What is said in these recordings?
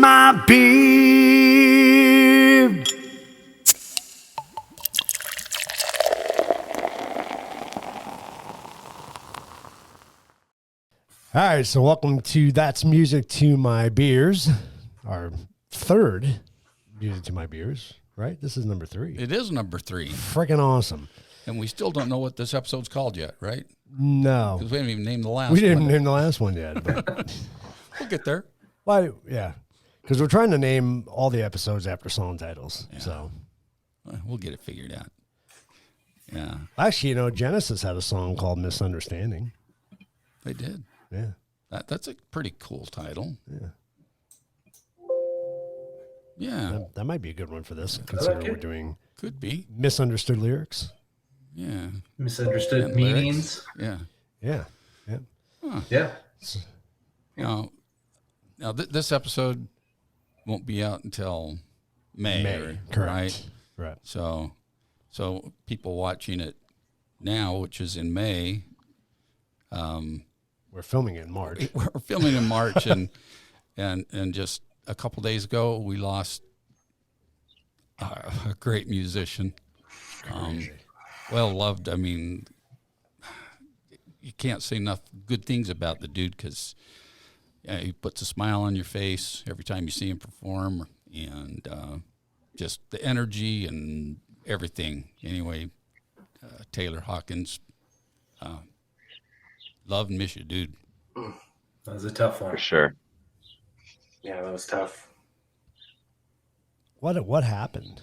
my beard. All right, so welcome to That's Music to My Beers, our third Music to My Beers, right? This is number 3. It is number 3. Freaking awesome. And we still don't know what this episode's called yet, right? No. Because we haven't even named the last We didn't one. name the last one yet. But We'll get there. why? Yeah. Because we're trying to name all the episodes after song titles. Yeah. So We'll get it figured out. Yeah, actually, you know, Genesis had a song called Misunderstanding. they did. Yeah. That's a pretty cool title. Yeah. Yeah, That might be a good one for this, considering we're doing could be. misunderstood lyrics. Yeah. Misunderstood And meanings. lyrics. Yeah. Yeah. Yeah. Huh. Yeah. Now this episode won't be out until May. Correct. Right? Right. So people watching it now, which is in May, We're filming it in March. we're filming in March, and just a couple days ago we lost a great musician, well loved. I mean, you can't say enough good things about the dude because he puts a smile on your face every time you see him perform, and just the energy and everything. Anyway, Taylor Hawkins, love and miss you, dude. That was a tough one. For sure. Yeah, that was tough. What happened?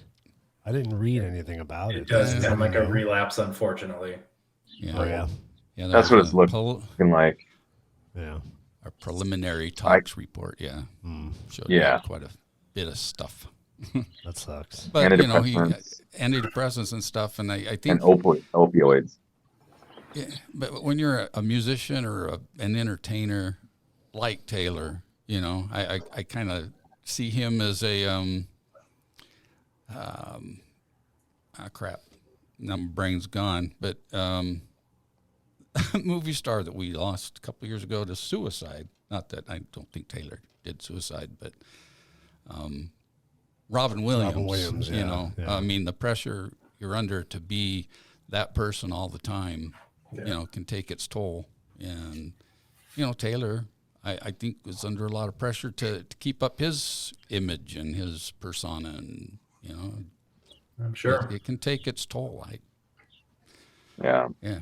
I didn't read anything about it. It does sound like a No. relapse, unfortunately. Yeah, Oh, yeah. yeah. That's that what was it's looking like. Yeah. a preliminary talks report. Yeah, showed Yeah. quite a bit of stuff. That sucks. But you know, Antidepressants. antidepressants and stuff, and I think And opioids. Yeah, but when you're a musician or an entertainer like Taylor, you know, I kind of see him as a crap, now my brain's gone, but movie star that we lost a couple of years ago to suicide. Not that I don't think Taylor did suicide, but Robin Williams. yeah, You know, yeah. I mean, the pressure you're under to be that person all the time, Yeah. you know, can take its toll. And you know, Taylor, I think was under a lot of pressure to keep up his image and his persona, and you know, I'm sure. it can take its toll. Yeah. Yeah.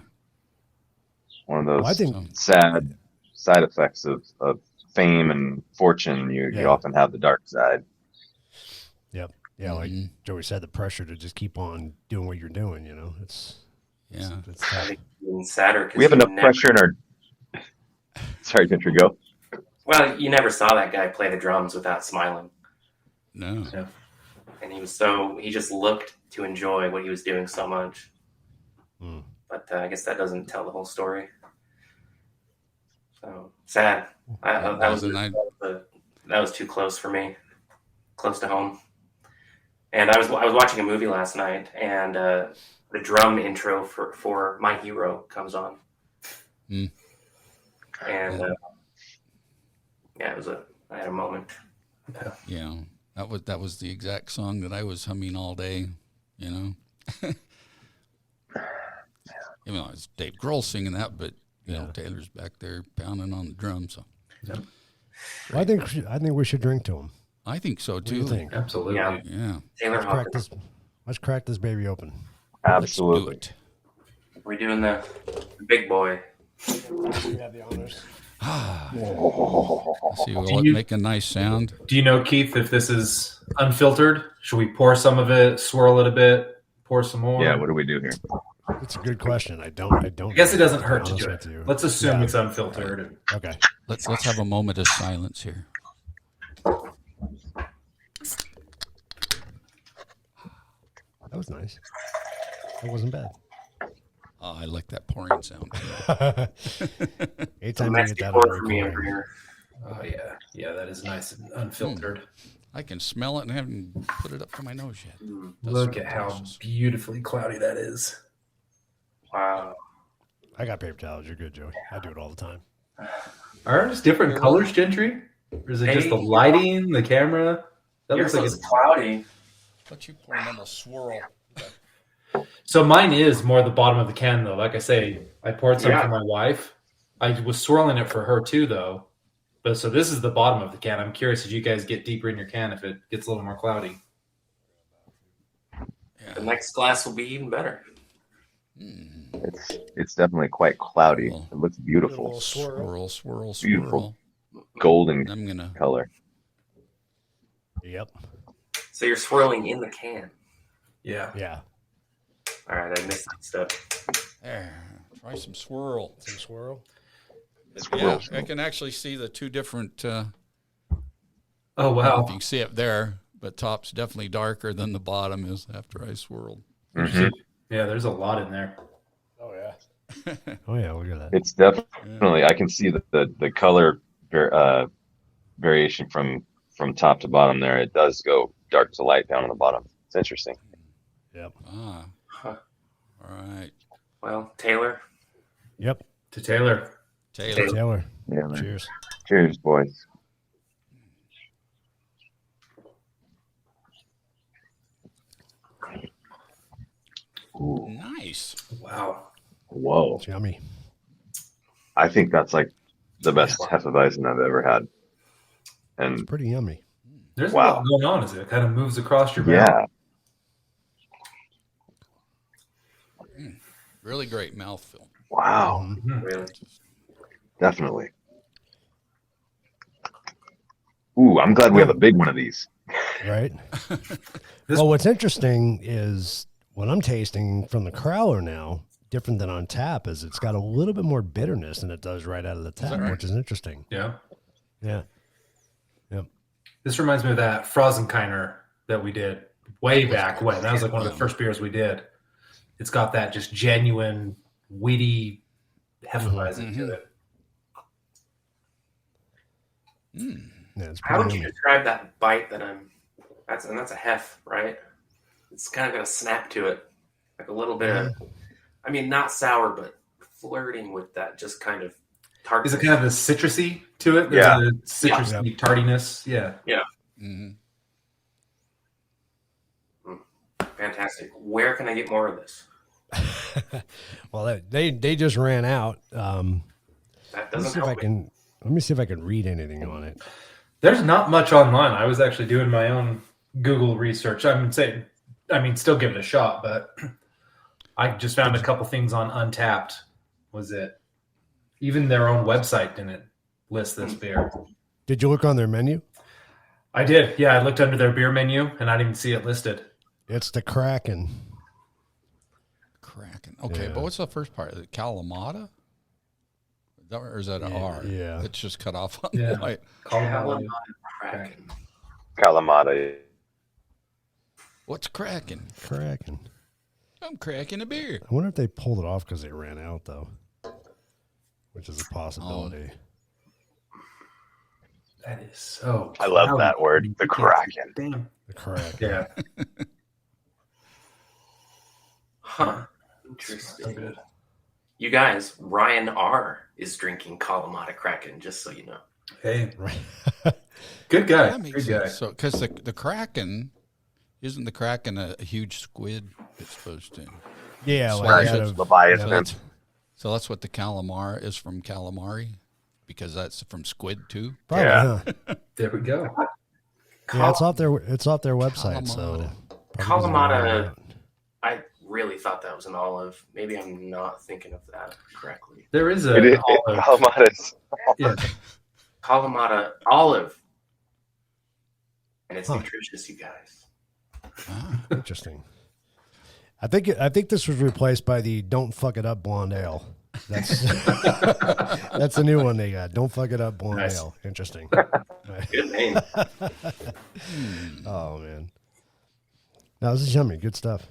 One of those Well, I think sad side effects of fame and fortune. You Yeah. often have the dark side. Yep. Yeah, like Mhm. Joey said, the pressure to just keep on doing what you're doing, you know. It's Yeah. it's I tough. think even sadder because We have enough pressure in our. Sorry, Gentry, go. Well, you never saw that guy play the drums without smiling, No. Yeah. and he just looked to enjoy what he was doing so much. Mm. But I guess that doesn't tell the whole story. So sad. That was too close for me, close to home. And I was watching a movie last night, and the drum intro for My Hero comes on. Mm. And yeah, I had a moment. Yeah, that was the exact song that I was humming all day, you know. You know, it's Dave Grohl singing that, but you know, Taylor's back there pounding on the drums. So Well, I think we should drink to him. I think so What do you too. think? Absolutely. Yeah. Yeah, Taylor Hawkins. Let's crack this baby open. Absolutely. let's do it. We're doing the big boy. We have the honors. See, will it make a nice sound? Do you know, Keith, if this is unfiltered? Should we pour some of it, swirl it a bit, pour some more? Yeah, what do we do here? It's a good question. I don't. I guess it doesn't know, hurt to to be do honest it. with you. Let's assume Yeah. it's unfiltered. Okay. Let's have a moment of silence here. That was nice. That wasn't bad. Oh, I like that pouring sound. Anytime you Nice get that pour on for me over recording. here. Oh, yeah. Yeah, that is nice and unfiltered. I can smell it and haven't put it up to my nose yet. That's Look at how delicious. beautifully cloudy that is. Wow. I got paper towels. You're good, Joey. I do it all the time. Are ours different colors, Gentry? Or is it just the lighting, the camera? That Yours looks like looks cloudy. But you pour another swirl. So mine is more the bottom of the can, though. Like I say, I poured some Yeah. for my wife. I was swirling it for her too, though. But so this is the bottom of the can. I'm curious as you guys get deeper in your can if it gets a little more cloudy. Yeah. The next glass will be even better. It's definitely quite cloudy. Cool. It looks beautiful. Swirl, swirl, Beautiful. swirl. Golden I'm gonna. color. Yep. So you're swirling in the can. Yeah. Yeah. All right, I missed that step. There. Try some swirl. Some swirl. Yeah, I can actually see the two different. Oh, I don't know wow. if you can see it there, but top's definitely darker than the bottom is after I swirled. Mhm. Yeah, there's a lot in there. Oh yeah. Oh yeah. Look at that. It's definitely, I can see the color variation from top to bottom there. It does go dark to light down on the bottom. It's interesting. Yep. Ah, Huh. all right. Well, Taylor, Yep. To Taylor. Taylor. Taylor. Yeah, man. Cheers. Cheers, boys. Ooh, Nice. Wow. whoa. It's yummy. I think that's like the best Hefeweizen I've ever had. It's And pretty yummy. There's Wow. a lot going on as it kind of moves across your mouth. yeah, Really great mouthfeel. wow, Mhm. really? definitely. Ooh, I'm glad we have a big one of these. Right. This- Well, what's interesting is what I'm tasting from the crowler now, different than on tap, is it's got a little bit more bitterness than it does right out of the tap, right? which is interesting. Yeah. Yeah. Yep. This reminds me of that Frozenkiner that we did way back when. That was like one of the first beers we did. It's got that just genuine, witty Hefeweizen to it. Yeah, it's How pretty would you yummy. describe that bite that I'm? That's a hef, right? It's kind of got a snap to it, like a little bit of. I mean, not sour, but flirting with that, just kind of tart. Is it kind of the citrusy to it? There's Yeah. a citrusy tardiness. Yeah. Mm-hmm. Fantastic. Where can I get more of this? Well, they just ran out. That Let me doesn't see if I help me. can. Let me see if I can read anything on it. There's not much online. I was actually doing my own Google research. Still give it a shot, but I just found a couple things on Untapped. Was it? Even their own website didn't list this beer. Did you look on their menu? I did. Yeah, I looked under their beer menu and I didn't see it listed. It's the Kraken. Kraken. Okay, Yeah. but what's the first part? Is it Kalamata? Or is that an R? Yeah. It's just cut off on Yeah. the white. Kalamata Kraken. Kalamata. What's cracking? Kraken. I'm cracking a beer. I wonder if they pulled it off because they ran out, though, which is a possibility. That is so. I love cloudy. that word, the Kraken. Damn. The Kraken. Yeah. Huh. So Interesting. good. You guys, Ryan R is drinking Kalamata Kraken, just so you know. Hey, Right. good guy. That makes Good guy. sense. So, because the Kraken, isn't the Kraken a huge squid? It's supposed to. Yeah, So like that's out of, Leviathan. So that's what the calamar is from calamari, because that's from squid too. probably, Yeah. huh? There we go. Yeah, it's off their website. So Kalamata. probably doesn't Kalamata. run out. I really thought that was an olive. Maybe I'm not thinking of that correctly. There is a It is, olive. Kalamata's Yeah. Kalamata olive. And it's Huh. nutritious, you guys. Ah, Interesting. I think this was replaced by the "Don't Fuck It Up" blonde ale. That's that's the new one they got. "Don't Fuck It Up" blonde Nice. ale. Interesting. Good name. Oh man, no, this is yummy. Good stuff.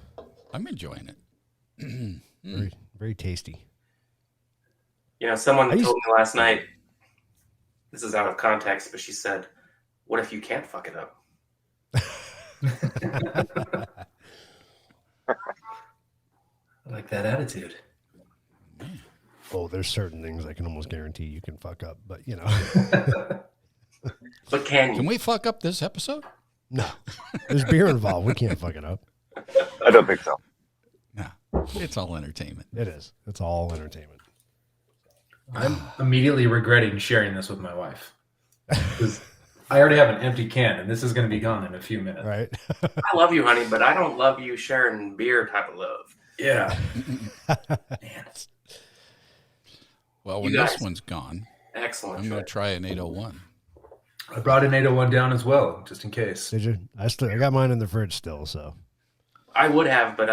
I'm enjoying it. Very very tasty. You know, someone I used- told me last night, this is out of context, but she said, what if you can't fuck it up? I like that attitude. Oh, there's certain things I can almost guarantee you can fuck up, but you know. But can you? Can we fuck up this episode? No, there's beer involved. We can't fuck it up. I don't think so. No, it's all entertainment. It is. It's all entertainment. I'm immediately regretting sharing this with my wife. 'Cause I already have an empty can, and this is going to be gone in a few minutes. Right. I love you, honey, but I don't love you sharing beer type of love. Yeah. Man, Well, when You this guys- one's gone, excellent. I'm going to choice. try an 801. I brought an 801 down as well, just in case. Did you? I got mine in the fridge still. So I would have, but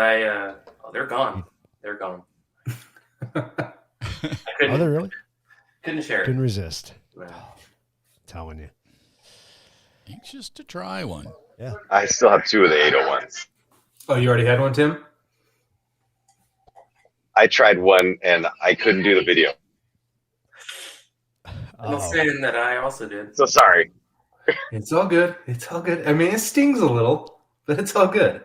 they're gone. They're gone. I are they really? couldn't share it. Couldn't resist. No. Telling you. Anxious to try one. Yeah. I still have 2 of the 801s. Oh, you already had one, Tim? I tried one and I couldn't do the video. I'm not saying that I also did. So sorry. It's all good. It's all good. I mean, it stings a little, but it's all good.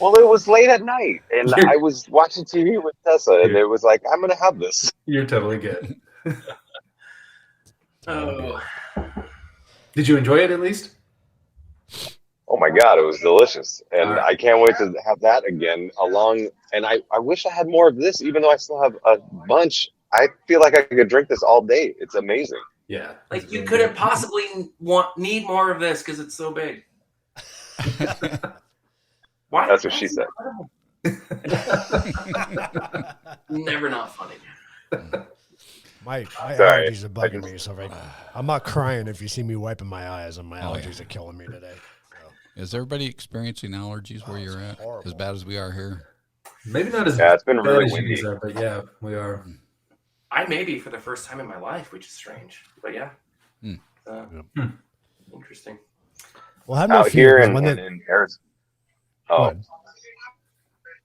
Well, it was late at night and I was watching TV with Tessa and it was like, I'm going to have this. You're totally good. Oh, Did you enjoy it at least? Oh my God, it was delicious. And All right. I can't wait to have that again and I wish I had more of this, even though I still have a bunch. I feel like I could drink this all day. It's amazing. Yeah. like you couldn't possibly need more of this because it's so big. Why? That's what she said. Never not funny. My Sorry. allergies are bugging me. So I'm not crying if you see me wiping my eyes, and my Oh, allergies yeah. are killing me today. So. Is everybody experiencing allergies where you're at? horrible. As bad as we are here? Maybe not as Yeah, it's been bad really as you windy. guys are, but yeah, we are. I may be for the first time in my life, which is strange. But yeah. Hmm. Interesting. Well, have no Out fear. here 'cause in when Arizona. Go Oh,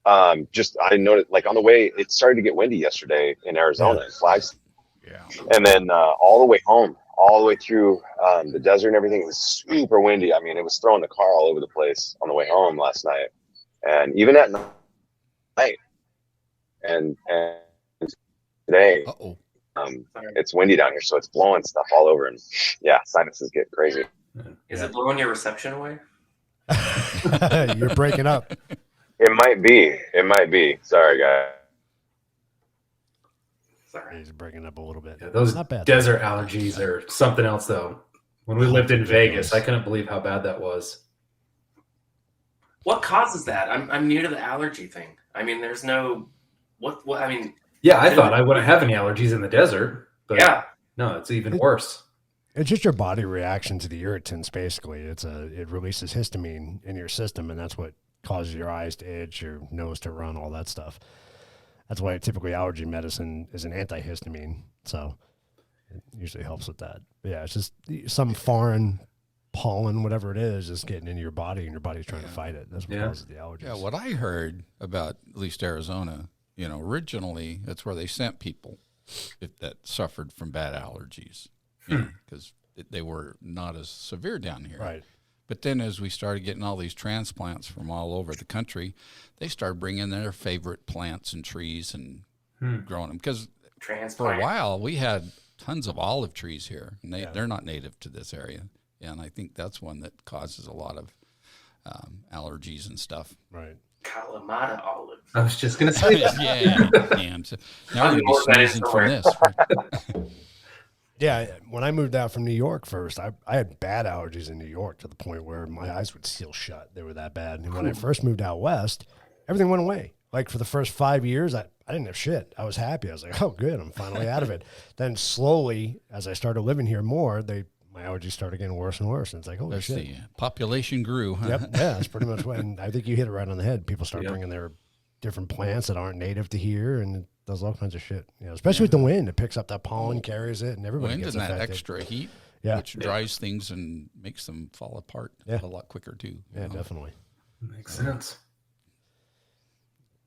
ahead. just I noticed like on the way, it started to get windy yesterday in Arizona in Flagstaff. Yeah. And then all the way home, all the way through the desert and everything, it was super windy. I mean, it was throwing the car all over the place on the way home last night. And even at night. And today, Uh-oh. it's windy down here, so it's blowing stuff all over. And yeah, sinuses get crazy. Is it blowing your reception away? You're breaking up. It might be. It might be. Sorry, guys. Sorry. He's breaking up a little bit. Yeah, those Not bad. desert allergies are something else, though. When we lived in Vegas, I couldn't believe how bad that was. What causes that? I'm new to the allergy thing. I mean, there's no what I mean, Yeah, I thought I wouldn't have any allergies in the desert, but yeah. no, it's even worse. It's just your body reaction to the irritants. Basically, it releases histamine in your system, and that's what causes your eyes to itch, your nose to run, all that stuff. That's why typically allergy medicine is an antihistamine. So it usually helps with that. But yeah, it's just some foreign pollen, whatever it is, just getting into your body, and your body's trying to fight it. That's what causes the allergies. Yeah, what I heard about at least Arizona, originally that's where they sent people that suffered from bad allergies, because they were not as severe down here. Right. But then as we started getting all these transplants from all over the country, they started bringing their favorite plants and trees and growing them. Because for a Transplant. while we had tons of olive trees here, and they're not native to this area. Yeah, and I think that's one that causes a lot of allergies and stuff. Right. Kalamata olive. I was just going to say that. Yeah, damn. So now we're More going to be than sneezing somewhere. from this. Yeah, when I moved out from New York first, I had bad allergies in New York to the point where my eyes would seal shut. They were that bad. And when I first moved out west, everything went away. Like for the first 5 years, I didn't have shit. I was happy. I was like, oh, good, I'm finally out of it. Then slowly, as I started living here more, my allergies started getting worse and worse. And it's like, holy There's shit. the population grew. Huh? Yep, yeah, that's pretty much what. And I think you hit it right on the head. People start bringing their different plants that aren't native to here, and it does all kinds of shit. Especially with the wind, it picks up that pollen, carries it, and everybody Wind gets and that affected. extra heat, which Yeah. dries things and makes them fall apart a lot quicker too. Yeah, definitely. Makes sense.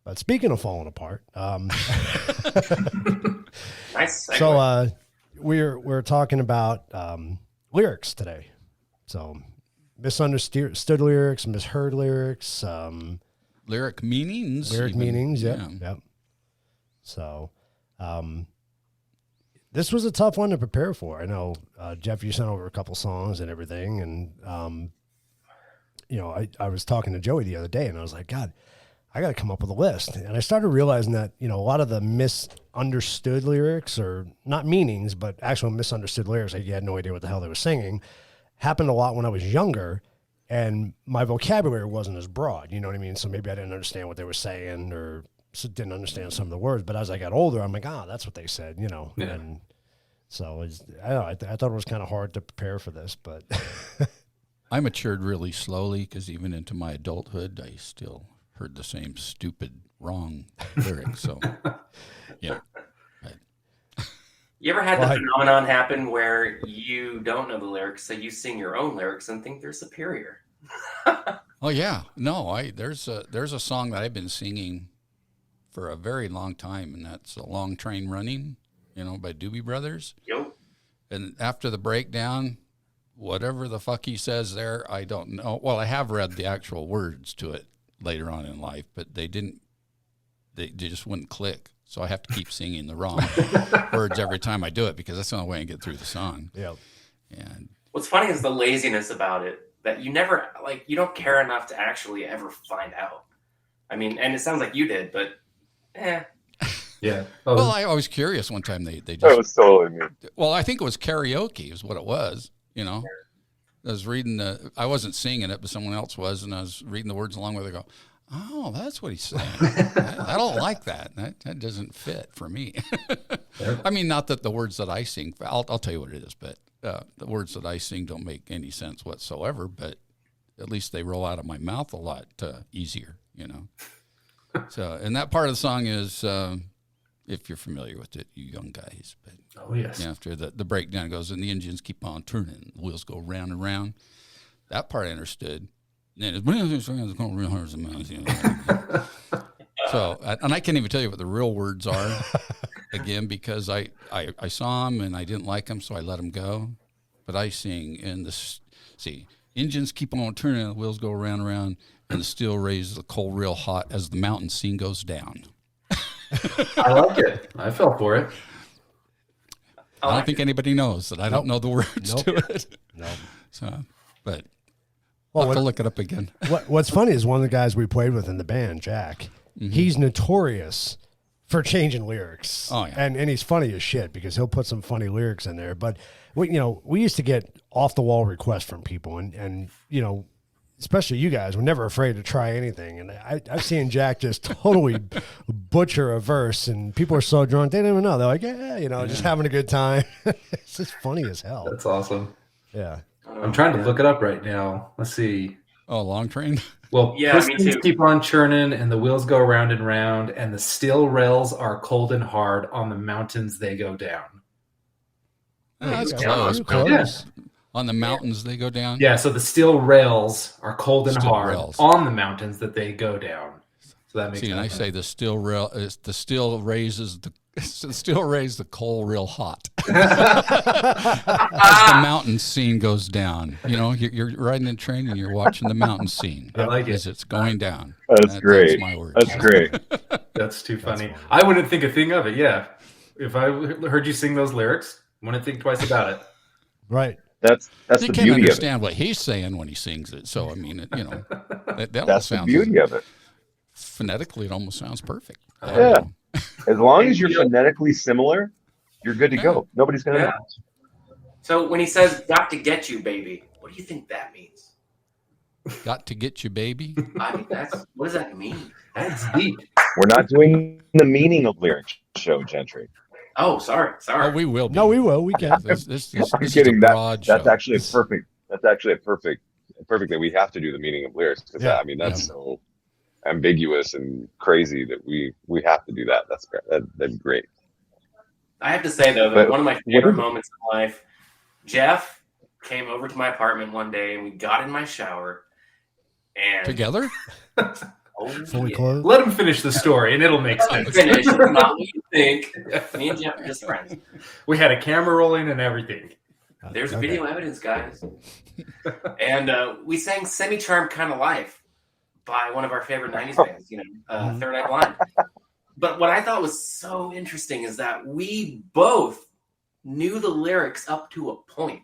But speaking of falling apart, Nice segue. so we're talking about lyrics today. So misunderstood lyrics, misheard lyrics, Lyric meanings. lyric even. meanings. Yep, Yeah. yep. So this was a tough one to prepare for. I know, Jeff, you sent over a couple songs and everything. And, I was talking to Joey the other day and I was like, God, I got to come up with a list. And I started realizing that, a lot of the misunderstood lyrics, or not meanings, but actual misunderstood lyrics, like you had no idea what the hell they were singing, happened a lot when I was younger. And my vocabulary wasn't as broad, you know what I mean? So maybe I didn't understand what they were saying, or didn't understand some of the words. But as I got older, I'm like, that's what they said, Yeah. And so I thought it was kind of hard to prepare for this, but I matured really slowly because even into my adulthood, I still heard the same stupid, wrong lyrics. So, yeah. You ever had the phenomenon happen where you don't know the lyrics, so you sing your own lyrics and think they're superior? Oh yeah, no. There's a song that I've been singing for a very long time, and that's "A Long Train Running," by Doobie Brothers. Yo. And after the breakdown, whatever the fuck he says there, I don't know. Well, I have read the actual words to it later on in life, but they just wouldn't click. So I have to keep singing the wrong words every time I do it, because that's the only way I can get through the song. Yeah. And what's funny is the laziness about it, that you never, you don't care enough to actually ever find out. I mean, and it sounds like you did, but Yeah. Well, I was curious one time they just. That was totally me. Well, I think it was karaoke is what it was, I was reading I wasn't singing it, but someone else was, and I was reading the words along with it. I go, oh, that's what he's saying. I don't like that. That doesn't fit for me. I mean, not that the words that I sing, I'll tell you what it is, but the words that I sing don't make any sense whatsoever, but at least they roll out of my mouth a lot easier, So, and that part of the song is, if you're familiar with it, you young guys, but oh yes, after the breakdown goes and the engines keep on turning, the wheels go round and round. That part I understood. And then so, and I can't even tell you what the real words are again, because I saw them and I didn't like them, so I let them go. But I sing in engines keep on turning, the wheels go round and round, and the steel raises the coal real hot as the mountain scene goes down. I like it. I fell for it. I don't think anybody knows that I don't know the words to it. No. So, but Well, I'll have to look it up again. What's funny is one of the guys we played with in the band, Jack, he's notorious for changing lyrics. Oh, yeah. And he's funny as shit because he'll put some funny lyrics in there. But we used to get off the wall requests from people, and especially you guys were never afraid to try anything. And I've seen Jack just totally butcher a verse, and people are so drunk they don't even know. They're like, just having a good time. It's just funny as hell. That's awesome. Yeah. I'm trying to look it up right now. Let's see. Oh, long train? Well, yeah, me pistons too. keep on churning, and the wheels go round and round, and the steel rails are cold and hard. On the mountains they go down. Oh, that's Yeah, close. you're close. Yeah. On the mountains they go down? Yeah, so the steel rails are cold and Steel hard rails. on the mountains that they go down. So that makes See, and I sense. say the steel raises the coal real hot. As the mountain scene goes down. You're riding a train and you're watching the mountain scene. I like it. As it's going down. That's great. That's my word. That's great. That's too funny. funny. I wouldn't think a thing of it. Yeah, if I heard you sing those lyrics, wouldn't think twice about it. Right. That's You the can't beauty of it. understand what he's saying when he sings it. So, I mean, that That's almost the sounds beauty of it. phonetically, it almost sounds perfect. Yeah. As long as you're phonetically similar, you're good to go. Nobody's going to know. So when he says "got to get you, baby," what do you think that means? Got to get you, baby. I mean, what does that mean? That's deep. We're not doing the meaning of lyrics show, Gentry. Oh, sorry. Oh, we will be. No, we will. We can. This I'm is kidding. a broad That's show. actually perfect. That's actually a perfect that we have to do the meaning of lyrics, because Yeah. that's so ambiguous and crazy that we have to do that. That'd be great. I have to say though that But one of my what favorite is it? moments in life, Jeff came over to my apartment one day and we got in my shower and Together? Fully clothed. Let him finish the story, and it'll make sense. Finish. It's not what you think. Me and Jeff are just friends. We had a camera rolling and everything. There's Okay. video evidence, guys. And we sang "Semi-Charmed Kind of Life" by one of our favorite '90s bands, Third Eye Blind. But what I thought was so interesting is that we both knew the lyrics up to a point.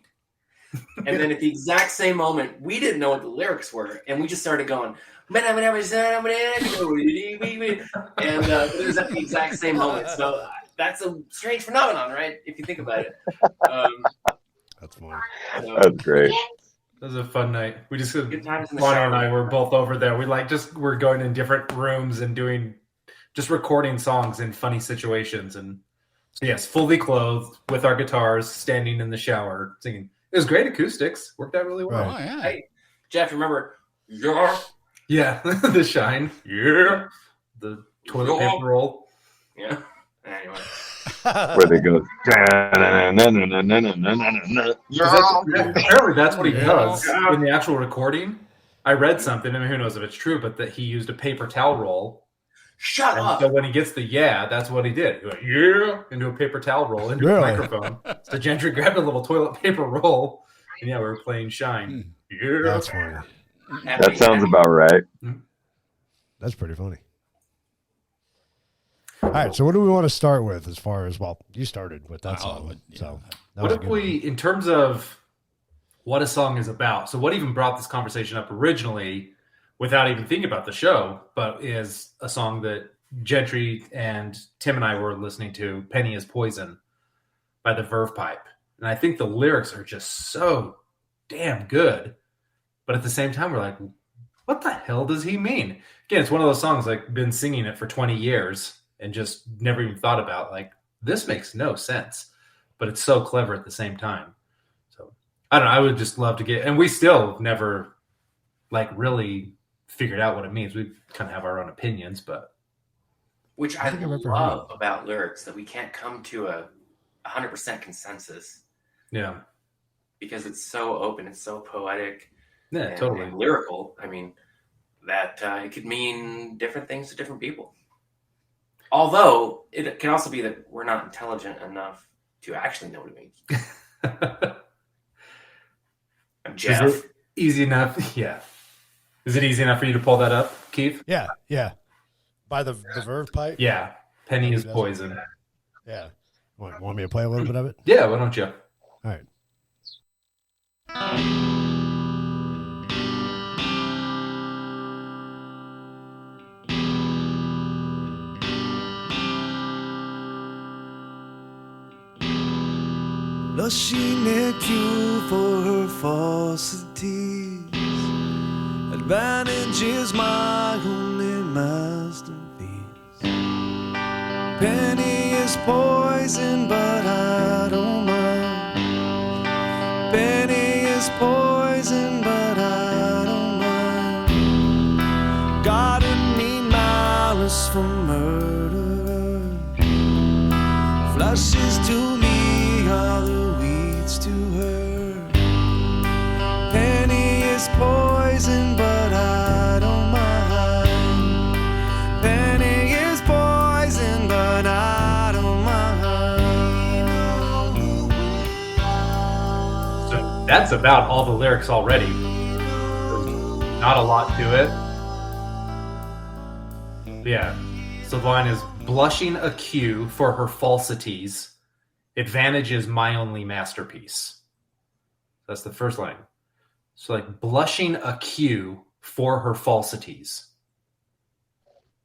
And then at the exact same moment, we didn't know what the lyrics were. And we just started going, and it was at the exact same moment. So that's a strange phenomenon, right? If you think about it. That's fun. That's great. It was a fun night. We just Good times in the Lonnie shower. and I were both over there. We're going in different rooms and just recording songs in funny situations. And so yes, fully clothed with our guitars, standing in the shower, singing. It was great acoustics. Worked out really well. Oh, yeah. Hey, Jeff, remember? Yeah. Yeah, the shine. Yeah, the toilet paper roll. Yeah. Anyway. Where they go. Apparently, that's what he Yeah. does in the actual recording. I read something, I mean, who knows if it's true, but that he used a paper towel roll. Shut And up. so when he gets the that's what he did. He went, yeah, into a paper towel roll, into a Really? microphone. So Gentry grabbed a little toilet paper roll, and yeah, we were playing Shine. Yeah. That's funny. That sounds about right. That's pretty funny. All right, so what do we want to start with as far as, well, you started with that song. yeah. So that What was a if good we, in terms of what a song is about, so what even brought this conversation up originally without even thinking about the show, but is a song that Gentry and Tim and I were listening to, Penny is Poison by the Verve Pipe. And I think the lyrics are just so damn good. But at the same time, we're like, what the hell does he mean? Again, it's one of those songs like been singing it for 20 years and just never even thought about like, this makes no sense, but it's so clever at the same time. So I don't know. I would just love to get, and we still never like really figured out what it means. We kind of have our own opinions, but Which I think I've ever love about lyrics, that we can't come to a 100% consensus yeah, because it's so open, it's so poetic, yeah, and totally. lyrical. I mean, that it could mean different things to different people. Although it can also be that we're not intelligent enough to actually know what it means. I'm Jeff. Is it easy enough? Yeah. Is it easy enough for you to pull that up, Keith? Yeah, yeah. By the Verve Pipe? Yeah. Penny is That's- Poison. Yeah. Want me to play a little bit of it? Yeah, why don't you? All right. Blushing at you for her falsities. Advantage is my only masterpiece. Penny is poison, but I don't mind. Penny is poison, but I don't mind. God didn't mean malice for murder. Flushes to me are the weeds to her. Penny is poison, but I don't mind. Penny is poison, but I don't mind. So that's about all the lyrics already. Not a lot to it. Yeah. So the line is blushing a cue for her falsities. Advantage is my only masterpiece. That's the first line. So like blushing a cue for her falsities.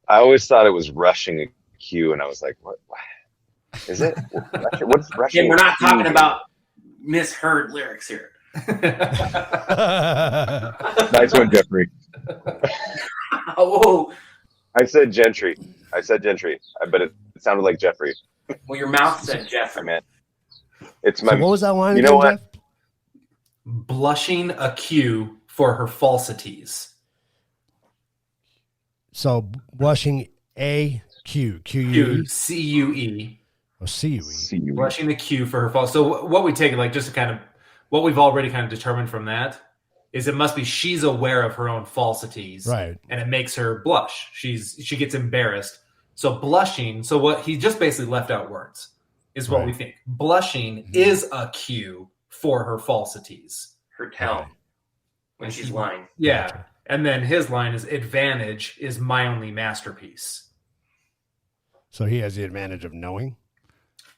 I always thought it was rushing a cue, and I was like, what is it? What's rushing? Again, we're not a cue? talking about misheard lyrics here. Nice one, Jeffrey. Oh, I said Gentry, but it sounded like Jeffrey. well, your mouth said I Jeffrey. meant it's So my. what was that line You again, know what? Jeff? Blushing a cue for her falsities. So blushing A Q Cue, C-U-E. or C-U-E. See you. Blushing the cue for her false. So what we take, like just to kind of, what we've already kind of determined from that is it must be she's aware of her own falsities. Right. And it makes her blush. She gets embarrassed. So blushing, so what he just basically left out words is what Right. we think. Blushing is a cue for her falsities. Her tell Right. when she's lying. Yeah. Gotcha. And then his line is advantage is my only masterpiece. So he has the advantage of knowing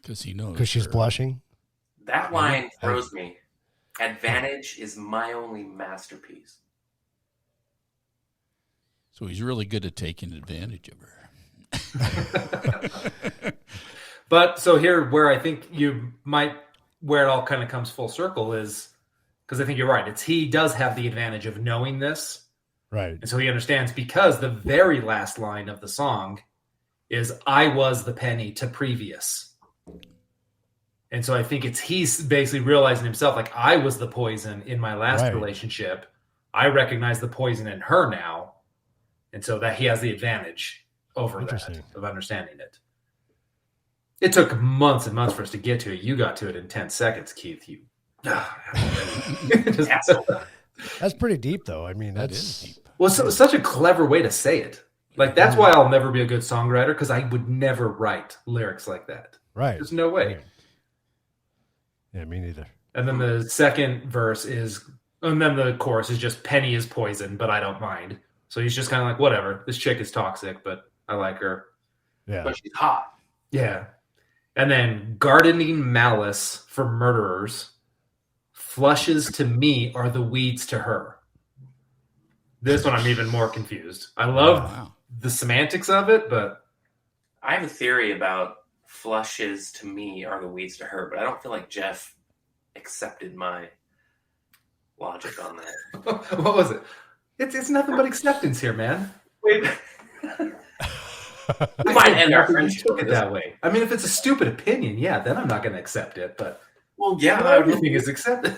Because he knows. because she's her. blushing. That line throws me. Advantage is my only masterpiece. So he's really good at taking advantage of her. But so here, where I think where it all kind of comes full circle is, because I think you're right. He does have the advantage of knowing this. Right. And so he understands, because the very last line of the song is, I was the penny to previous. And so I think he's basically realizing himself, like, I was the poison in my last relationship. I recognize the poison in her now. And so that he has the advantage over that of understanding it. It took months and months for us to get to it. You got to it in 10 seconds, Keith. That's pretty deep, though. I mean, that is deep. Well, it's such a clever way to say it. Like, that's why I'll never be a good songwriter, because I would never write lyrics like that. Right. There's no way. Right. Yeah, me neither. And then the second verse and then the chorus is just, penny is poison, but I don't mind. So he's just kind of like, whatever. This chick is toxic, but I like her. Yeah. But she's hot. Yeah. And then, gardening malice for murderers. Flushes to me are the weeds to her. This one I'm even more confused. I love the semantics of it, but I have a theory about flushes to me are the weeds to her, but I don't feel like Jeff accepted my logic on that. What was it? It's nothing but acceptance here, man. Wait. We might end our friendship Took it that way. I mean, if it's a stupid opinion, yeah, then I'm not going to accept it. But well, yeah, everything is accepted.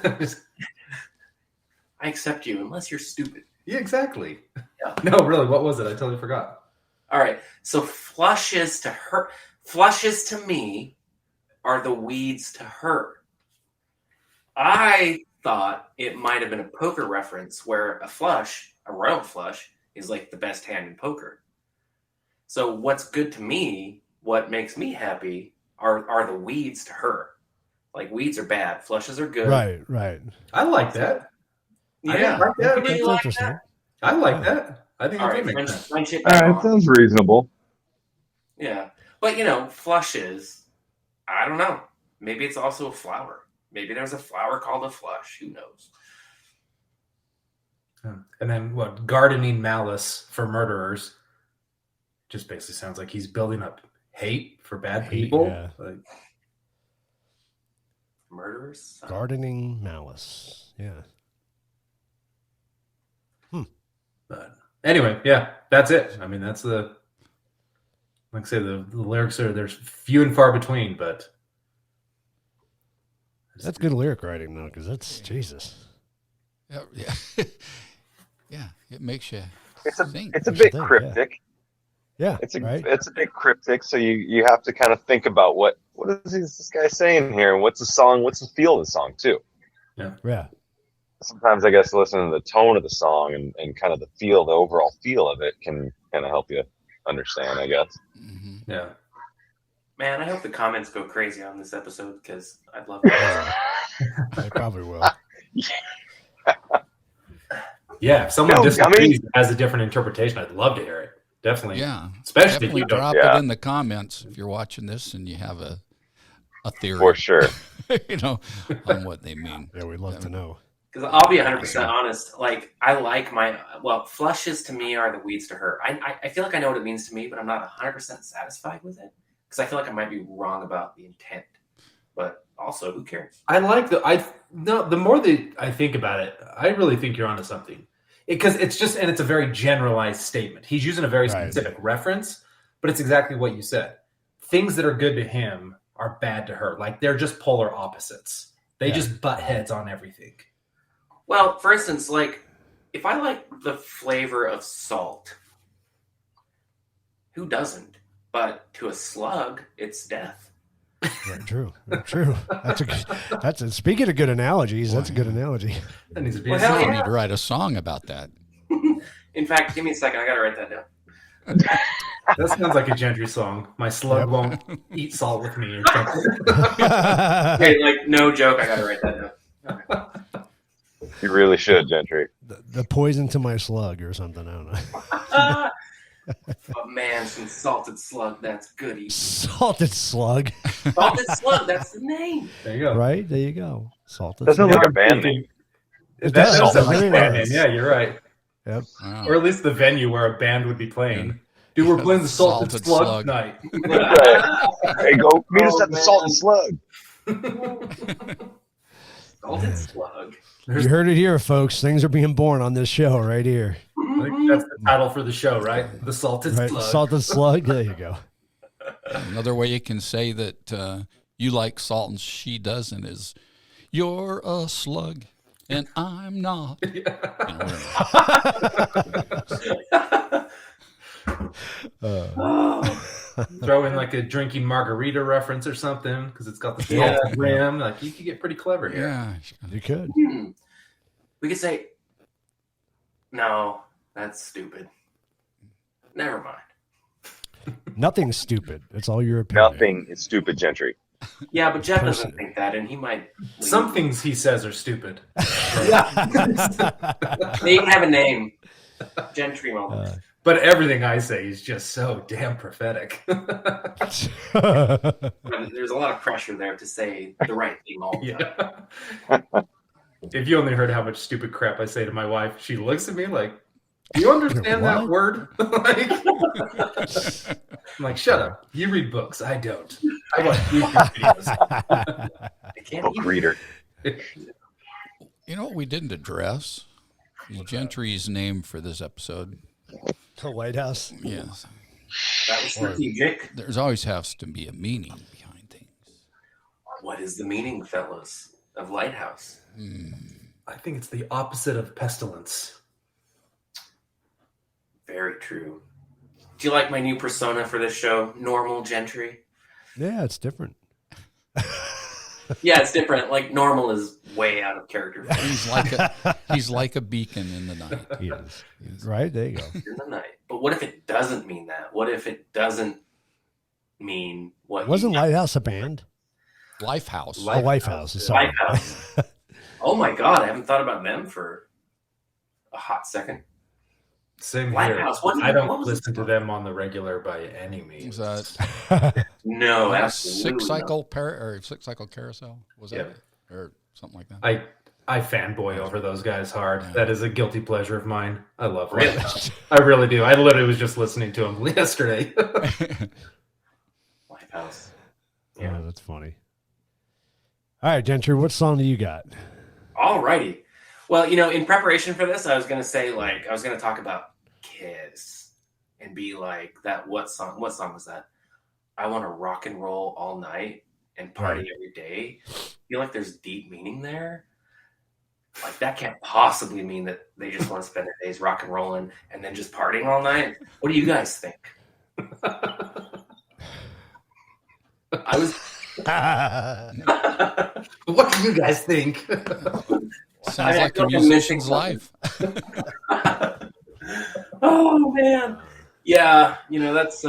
I accept you unless you're stupid. Yeah, exactly. Yeah. No, really, what was it? I totally forgot. All right. So flushes to me are the weeds to her. I thought it might have been a poker reference where a royal flush, is like the best hand in poker. So what's good to me, what makes me happy, are the weeds to her. Like, weeds are bad, flushes are good. Right. I like that. Yeah, I like that. That's interesting. I like that. I think All it right, makes sense. friendship. All right, sounds reasonable. Yeah, but flushes. I don't know. Maybe it's also a flower. Maybe there's a flower called a flush. Who knows? And then gardening malice for murderers. Just basically sounds like he's building up hate for bad people. Yeah. Like, Murderers. Gardening malice. Yeah. but anyway, yeah, that's it. I mean, that's like I say, the lyrics there's few and far between, but that's good lyric writing, though, because that's Jesus. Yeah. Yeah, it makes you think. It's a bit cryptic. Yeah, it's a bit cryptic. So you have to kind of think about what is this guy saying here, and what's the song, what's the feel of the song too. Yeah. Sometimes I guess listening to the tone of the song and kind of the overall feel of it can kind of help you understand, I guess. Mm-hmm. yeah. Man, I hope the comments go crazy on this episode, because I'd love to. They probably will. Yeah, if someone disagrees, has a different interpretation, I'd love to hear it. Definitely. Yeah. Especially if you drop don't. it in the comments if you're watching this and you have a theory. For sure. On what they mean. Yeah, we'd love to know. Because I'll be 100% honest. Like, I like flushes to me are the weeds to her. I feel like I know what it means to me, but I'm not 100% satisfied with it, because I feel like I might be wrong about the intent. But also, who cares? I like the more that I think about it, I really think you're onto something. Because it's a very generalized statement. He's using a very specific reference, but it's exactly what you said. Things that are good to him are bad to her. Like, they're just polar opposites. They just butt heads on everything. Well, for instance, like, if I like the flavor of salt, who doesn't? But to a slug, it's death. Right, true. Speaking of good analogies, that's a good analogy. That needs to be Well, a hell song. You need to write a song about that. In fact, give me a second. I got to write that down. That sounds like a Gentry song. My slug won't eat salt with me or something. Hey, like, no joke. I got to write that down. You really should, Gentry. The poison to my slug or something. I don't know. But man, some salted slug. That's goody. Salted Slug. Salted slug. That's the name. There you go. Right? There you go. Salted That sounds Slug. like a band name. It That does. does sound like It a band really name. does. Yeah, you're right. Yep. Wow. Or at least the venue where a band would be playing. Dude, we're playing the Salted, Salted Slug, Slug. night. Right. Hey, go meet us Oh, at the Salt and Slug. Salted slug. You heard it here, folks. Things are being born on this show right here. I think that's the title for the show, right? The Salted Right? Slug. Salted Slug. There you go. Another way you can say that you like salt and she doesn't is, you're a slug and I'm not. You know, Throw in like a drinking margarita reference or something because it's got the salted rim. Like you could get pretty clever here. yeah. You could. We could say, no, that's stupid. Never mind. Nothing's stupid. It's all your opinion. Nothing is stupid, Gentry. Yeah, but Jeff doesn't think that, and he might. Some things he says are stupid. They even have a name. Gentry moment. But everything I say is just so damn prophetic. There's a lot of pressure there to say the right thing all the time. Yeah. If you only heard how much stupid crap I say to my wife, she looks at me like, "Do you understand that What? word?" I'm like, "Shut up. You read books. I don't. I watch YouTube videos." I can't Book even- reader. You know what we didn't address? Is Gentry's name for this episode. The Lighthouse. Yes. That was strategic. There's always has to be a meaning behind things. What is the meaning, fellas, of lighthouse? I think it's the opposite of pestilence. Very true. Do you like my new persona for this show? Normal Gentry? Yeah, it's different. Yeah, it's different. Like normal is way out of character for He's like a beacon in the night. He is. Right? There you go. in the night. But what if it doesn't mean that? What if it doesn't mean what? Wasn't Lighthouse a band? Lifehouse. Life- Oh, Lifehouse. Sorry. Lighthouse. Oh my god, I haven't thought about them for a hot second. Same here. Lighthouse, what I don't was listen it? to them on the regular by any means. Was that No, absolutely. six cycle carousel? Was Yeah. that or something like that? I fanboy over those guys hard. Yeah. That is a guilty pleasure of mine. I love Really? Lighthouse. I really do. I literally was just listening to them yesterday. Lighthouse. Yeah, that's funny. All right, Gentry, what song do you got? Alrighty. Well, in preparation for this, I was gonna say I was gonna talk about Kiss and be like that. What song was that? I want to rock and roll all night and party Right. every day. I feel like there's deep meaning there. Like that can't possibly mean that they just want to spend their days rock and rolling and then just partying all night. What do you guys think? I was. What do you guys think? Sounds I like feel a like I'm missing musician's life. Oh man, yeah. That's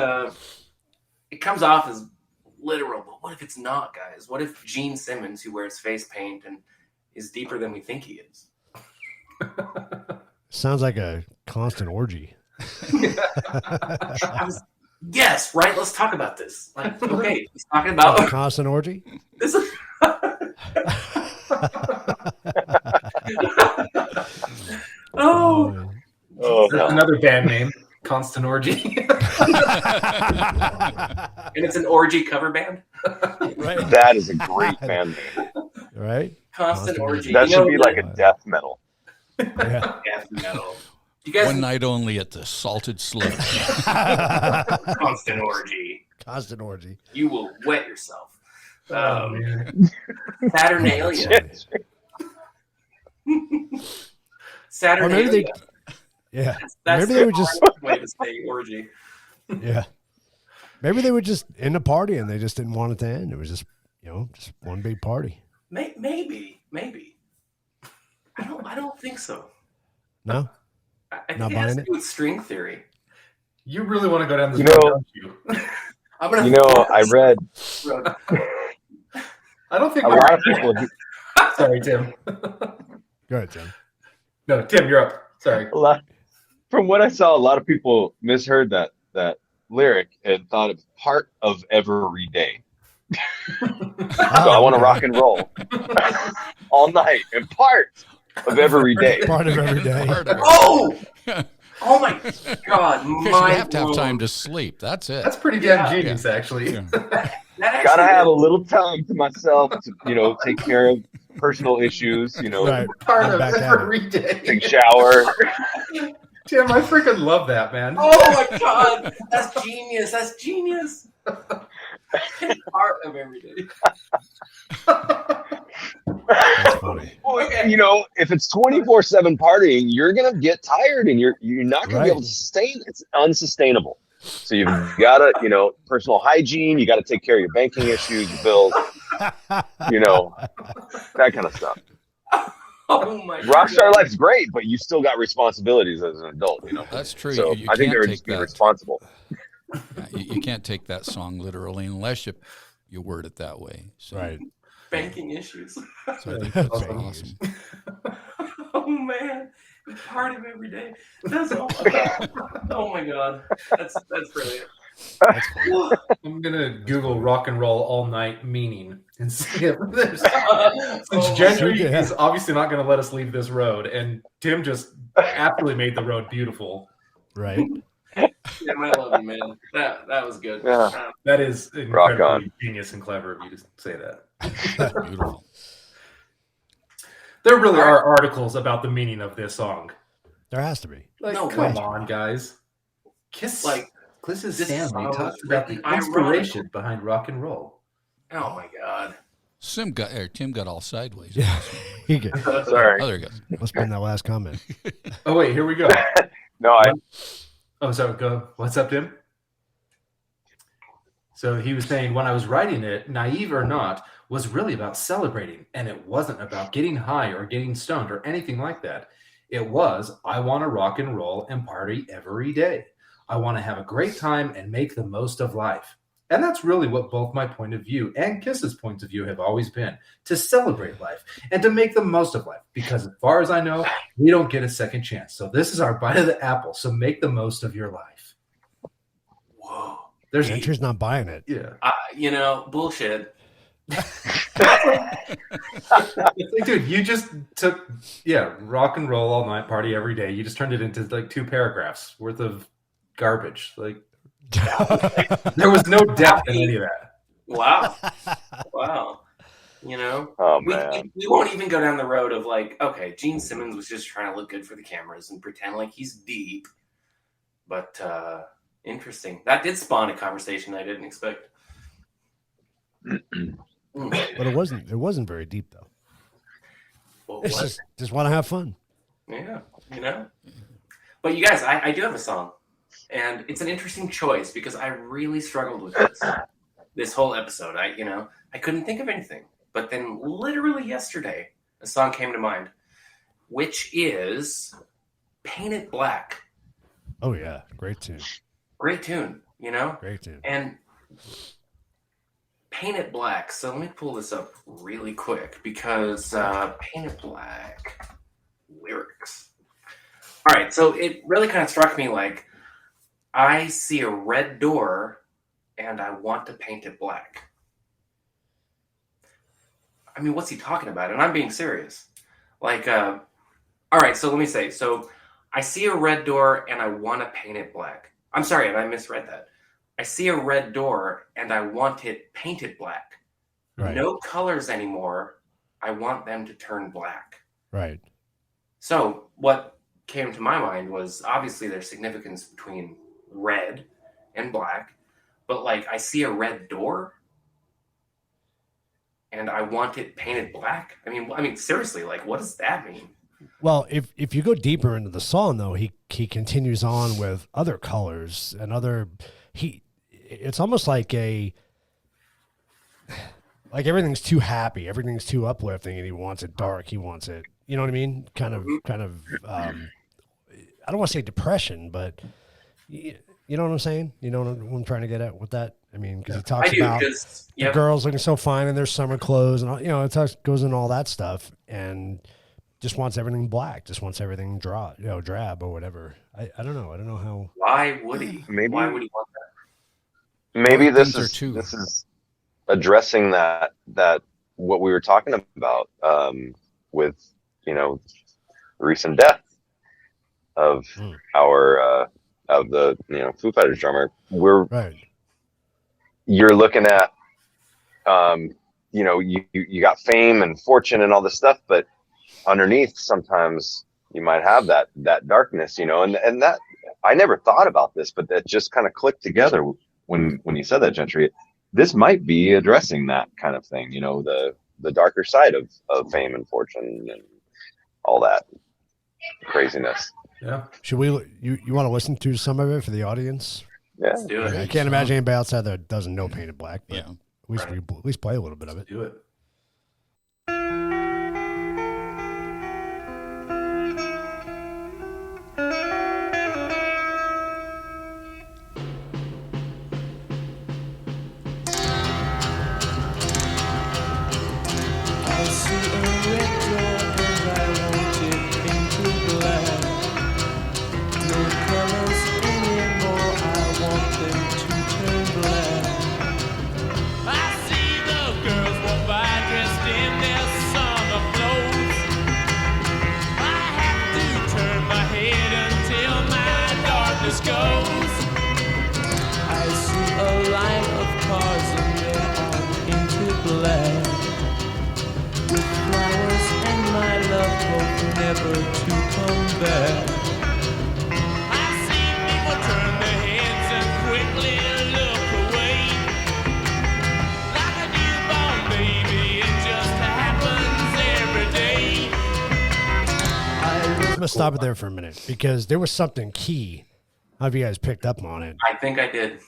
it comes off as literal, but what if it's not, guys? What if Gene Simmons, who wears face paint and is deeper than we think he is? Sounds like a constant orgy. Yes, right. Let's talk about this. Like, okay, he's talking about Constant orgy? this. Is, oh, Oh, That's another band name, Constant Orgy. and it's an orgy cover band. Right. that is a great band name. Right? Constant orgy. That should be like a like death metal. Yeah. death metal. You guys, One night only at the Salted Slug. constant orgy. Constant orgy. You will wet yourself. Oh, man. Saturnalia. Or Saturnalia. maybe they, yeah. That's maybe they would just, the way to say orgy. yeah. Maybe they would just end a party and they just didn't want it to end. It was just, just one big party. Maybe. I don't think so. No? I think Not it has buying to it? do with string theory. You really want to go down this You road, know- don't you? I'm gonna. I read I don't think a lot of people. Sorry, Tim. Go ahead, Tim. No, Tim, you're up. Sorry. From what I saw, a lot of people misheard that lyric and thought of part of every day. So Oh, I want to okay. rock and roll all night and part of every day. Part of every day. Part of it. Oh! Oh my God! Because you Mind have to have blown. time to sleep. That's it. That's pretty damn Yeah. genius, actually. Yeah. That actually Gotta have a is little time to myself to, take care of personal issues, Right. Part I'm of back at it. every day. take a shower. Tim, I freaking love that, man. Oh my God! That's genius. That's genius. Part of every day. That's funny. Well, if it's 24/7 partying, you're gonna get tired and you're not gonna be able to sustain. It's unsustainable. So you've got to, personal hygiene. You got to take care of your banking issues, your bills, that kind of stuff. Oh my God! Rockstar life's great, but you still got responsibilities as an adult. That's true. So You I think can't they're take just being that. responsible. You can't take that song literally unless you word it that way. So, Right. Banking issues. So I think That's that's awesome. awesome. Oh man, part of every day. That's oh my God. That's brilliant. That's funny. I'm gonna Google rock and roll all night meaning and see if there's. Oh Since my January Yeah. is obviously not going to let us leave this road, and Tim just aptly made the road beautiful. Right. Tim, I love you, man. That was good. Yeah. That is Rock incredibly on. genius and clever of you to say that. Beautiful. There really are articles about the meaning of this song. There has to be. Like, No come way. on, guys. Kiss Like, Kiss's this Stanley song talks was about the written inspiration behind rock and roll. Oh my God. Tim got all sideways. Yeah. He could- Sorry. Oh, there he goes. Must have been that last comment. Oh wait, here we go. No, Oh, sorry. Go. What's up, Tim? So he was saying, when I was writing it, naive or not, was really about celebrating, and it wasn't about getting high or getting stoned or anything like that. It was, I want to rock and roll and party every day. I want to have a great time and make the most of life. And that's really what both my point of view and Kiss's points of view have always been, to celebrate life and to make the most of life. Because as far as I know, we don't get a second chance. So this is our bite of the apple. So make the most of your life. Whoa. There's Andrew's not buying it. yeah. Bullshit. Like, dude, you just took rock and roll all night, party every day. You just turned it into like 2 paragraphs worth of garbage. Like there was no depth in any of that. Wow. Wow. Oh we, man. we won't even go down the road of like, okay, Gene Simmons was just trying to look good for the cameras and pretend like he's deep. But interesting. That did spawn a conversation I didn't expect. But it wasn't very deep though. Well, It's what? just want to have fun. Yeah, But you guys, I do have a song, and it's an interesting choice because I really struggled with this whole episode. I couldn't think of anything, but then literally yesterday, a song came to mind, which is "Paint It Black." Oh yeah, great tune. Great tune, Great tune. and Paint It Black. So let me pull this up really quick because Paint It Black lyrics. All right, so it really kind of struck me like I see a red door and I want to paint it black. I mean, what's he talking about? And I'm being serious. Like, all right, so let me say, so I see a red door and I want to paint it black. I'm sorry, and I misread that. I see a red door and I want it painted black. Right. No colors anymore. I want them to turn black. Right. So what came to my mind was obviously there's significance between red and black, but like I see a red door and I want it painted black. I mean seriously, like what does that mean? Well, if you go deeper into the song though, he continues on with other colors and it's almost like like everything's too happy, everything's too uplifting, and he wants it dark. He wants it, you know what I mean? Kind of. I don't want to say depression, but you know what I'm saying? You know what I'm trying to get at with that? I mean, because he talks about the girls looking so fine in their summer clothes, and it goes into all that stuff, and just wants everything black, just wants everything drab or whatever. I don't know. I don't know how. Why would he? Maybe. Why would he want that? maybe Things are too. this is addressing that what we were talking about with recent death of our of the Foo Fighters drummer. Right. You're looking at you got fame and fortune and all this stuff, but underneath sometimes you might have that darkness, and that I never thought about this, but that just kind of clicked together when you said that, Gentry. This might be addressing that kind of thing, the darker side of fame and fortune and all that craziness. Yeah. Should we? You want to listen to some of it for the audience? Yeah. Let's do it. I can't imagine anybody outside there doesn't know Painted Black. But Yeah. at least play a little bit of it. Do it. I see a red door and I want it into black. No colors anymore, I want them to turn black. I see the girls walk by dressed in their summer clothes. I have to turn my head until my darkness goes. I see a line of cars and they're all painted black. With flowers and my love hope never to come back. I see people turn their heads and quickly look away. Like a newborn baby, it just happens every day. I'm going to stop it there for a minute because there was something key. How have you guys picked up on it? I think I did.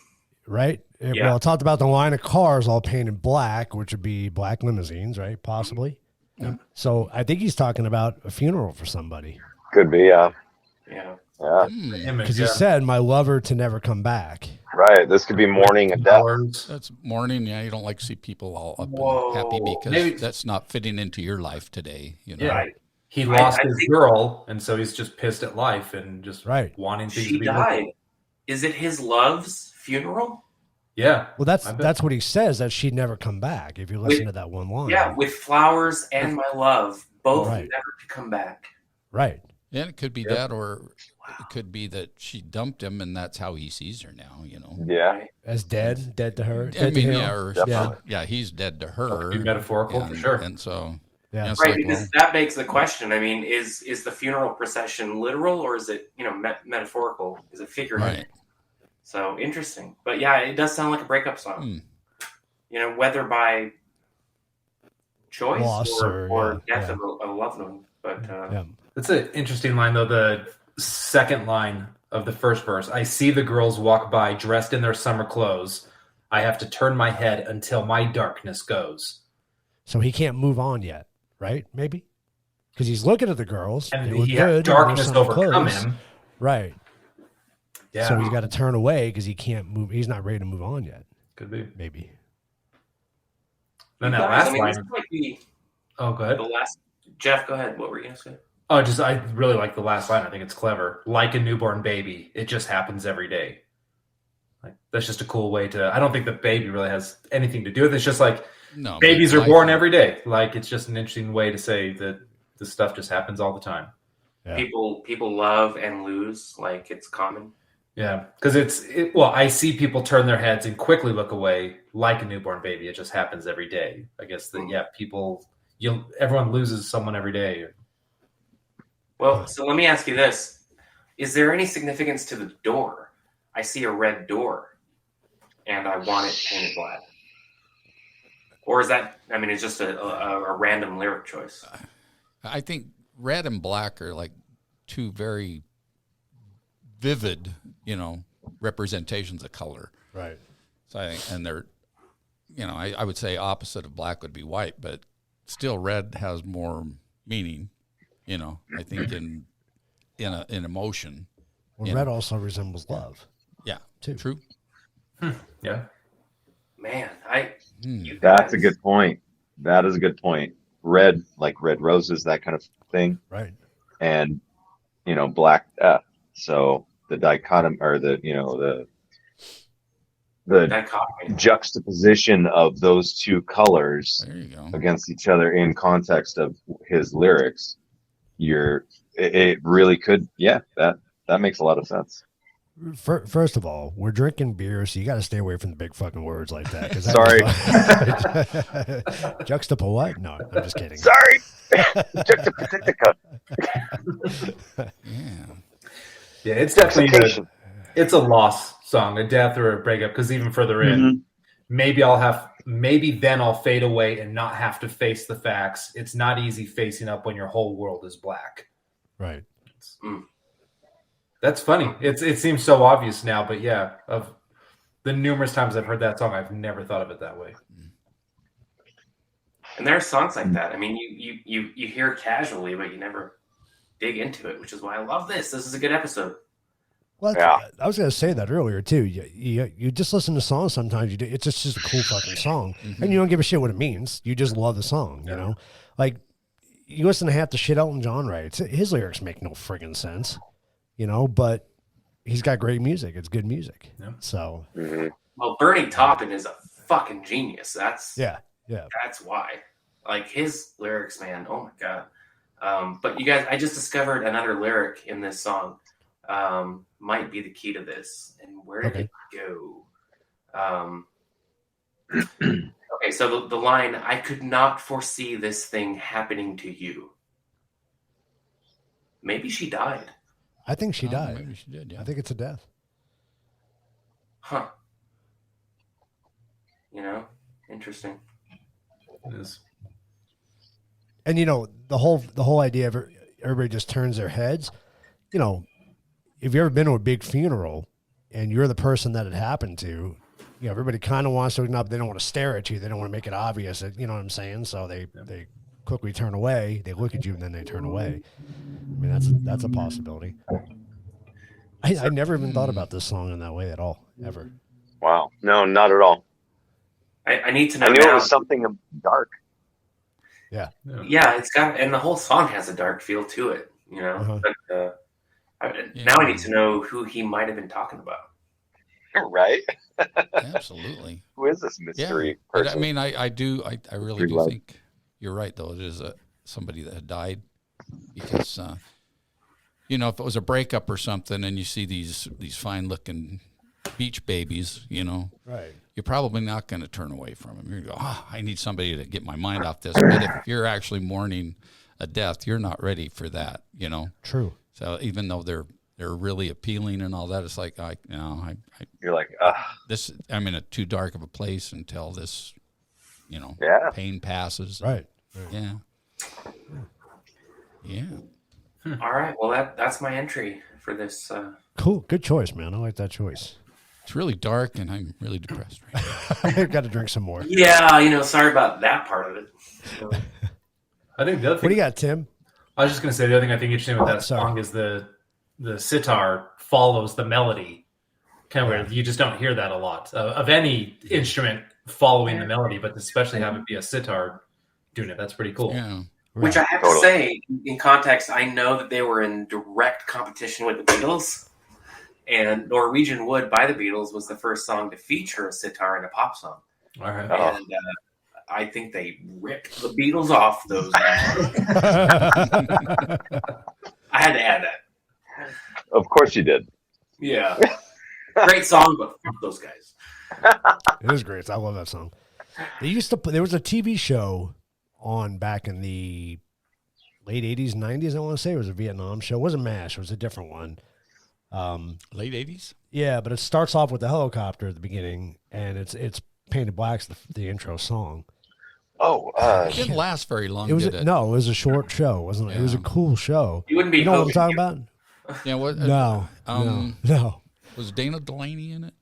Right? Yeah. Well, it talked about the line of cars all painted black, which would be black limousines, right? Possibly. Yeah. So I think he's talking about a funeral for somebody. Could be, yeah. Yeah. Yeah. Image, Because he said, my lover to never come back. Right. This could be mourning a death. Flowers. That's mourning. Yeah, you don't like to see people all up Whoa. and happy because Maybe- that's not fitting into your life today. Yeah. Right. He lost I his think- girl, and so he's just pissed at life and just Right. wanting things She to be died. different. Is it his love's funeral? Yeah. Well, I bet. that's what he says, that she'd never come back if you listen to that one line. Yeah, with flowers and my love, both Right. never to come back. Right. And it could be Yep. that, or it could be that she dumped him, and that's how he sees her now. Yeah. As dead to her. I Dead to mean, him. yeah, or, Yeah. yeah, he's dead to her. Be metaphorical for and, sure. And so, Yeah. it's Right, like, because well, that begs the question. I mean, is the funeral procession literal or is it metaphorical? Is it figurative? right. So interesting, but yeah, it does sound like a breakup song. Whether by choice Loss or yeah, death yeah. of a loved one. But Yeah. That's an interesting line, though. The second line of the first verse: I see the girls walk by dressed in their summer clothes. I have to turn my head until my darkness goes. So he can't move on yet, right? Maybe? Because he's looking at the girls. And they look he good had in their darkness summer overcome clothes. him. Right. Yeah. So he's got to turn away because he can't move. He's not ready to move on yet. Could be. Maybe. Then that guys, last I mean, line. this might be Oh, go ahead. the last. Jeff, go ahead. What were you gonna say? Oh, I really like the last line. I think it's clever. Like a newborn baby, it just happens every day. Like that's just a cool way to. I don't think the baby really has anything to do with it. It's just like No, babies but are born life- every day. Like it's just an interesting way to say that this stuff just happens all the time. Yeah. People love and lose like it's common. Yeah, because well, I see people turn their heads and quickly look away like a newborn baby. It just happens every day. I guess that everyone loses someone every day. Well, so let me ask you this: is there any significance to the door? I see a red door, and I want it painted black. Or is that? I mean, it's just a random lyric choice. I think red and black are like two very vivid, representations of color. Right. So and they're, I would say opposite of black would be white, but still red has more meaning. I think in emotion. Well, red also resembles love. Yeah, too. True. Yeah, Man, That's a good point. That is a good point. Red, like red roses, that kind of thing. Right. And, black death. So the dichotomy or the That caught me. juxtaposition of those two colors There you go. against each other in context of his lyrics, it really could, that makes a lot of sense. First of all, we're drinking beer, so you got to stay away from the big fucking words like that. Sorry. Juxtapose what? No, I'm just kidding. Sorry. Juxtapositica. Yeah, it's definitely it's a loss song, a death or a breakup. Because even further in, maybe then I'll fade away and not have to face the facts. It's not easy facing up when your whole world is black. Right. That's funny. It seems so obvious now, but yeah, of the numerous times I've heard that song, I've never thought of it that way. And there are songs like that. I mean, you hear it casually, but you never dig into it, which is why I love this. This is a good episode. Well, I was going to say that earlier too. You just listen to songs sometimes. It's just a cool fucking song, and you don't give a shit what it means. You just love the song. You know, like you listen to half the shit Elton John writes. His lyrics make no friggin' sense. You know, but he's got great music. It's good music. Yeah. So, well, Bernie Taupin is a fucking genius. That's why. Like his lyrics, man. Oh my god. But you guys, I just discovered another lyric in this song. Might be the key to this. And where did it go? Okay, so the line, "I could not foresee this thing happening to you." Maybe she died. I think she died. Maybe she did, yeah. I think it's a death. Huh. You know, interesting. It is. And you know, the whole idea of everybody just turns their heads. You know, if you've ever been to a big funeral and you're the person that it happened to, you know, everybody kind of wants to look up. They don't want to stare at you. They don't want to make it obvious. That, you know what I'm saying? So they quickly turn away. They look at you and then they turn away. I mean, that's a possibility. I never even thought about this song in that way at all, ever. Wow. No, not at all. I need to know. I knew now. it was something dark. Yeah. Yeah, it's got, and the whole song has a dark feel to it, you know. But now I need to know who he might have been talking about. Right? Absolutely. Who is this mystery person? I mean, I really do think you're right, though. It is somebody that had died, because you know, if it was a breakup or something, and you see these fine-looking beach babies, you know, right, you're probably not going to turn away from them. You're going to go, I need somebody to get my mind off this. But if you're actually mourning a death, you're not ready for that, you know. True. So even though they're really appealing and all that, it's like you're like, I'm in a too dark of a place until this, you know, pain passes. Right. Yeah. Yeah. All right. Well, that's my entry for this. Cool. Good choice, man. I like that choice. It's really dark, and I'm really depressed right now. I've got to drink some more. Yeah, you know, sorry about that part of it. I think the other thing. What do you got, Tim? I was just going to say the other thing I think interesting with that song is the sitar follows the melody, kind of where you just don't hear that a lot of any instrument following the melody, but especially have it be a sitar doing it. That's pretty cool. Yeah. Which I have to say, in context, I know that they were in direct competition with the Beatles, and Norwegian Wood by the Beatles was the first song to feature a sitar in a pop song. All right. And I think they ripped the Beatles off those. I had to add that. Of course you did. Yeah. Great song, but fuck those guys. It is great. I love that song. There was a TV show on back in the late 80s, 90s, I want to say. It was a Vietnam show. It wasn't MASH. It was a different one. Late 80s? Yeah, but it starts off with a helicopter at the beginning, and it's Painted Black's the intro song. Oh, it didn't last very long, did it? No, it was a short show, wasn't it? Yeah. It was a cool show. You wouldn't be. You know what I'm talking about? Yeah. What? No. Was Dana Delaney in it?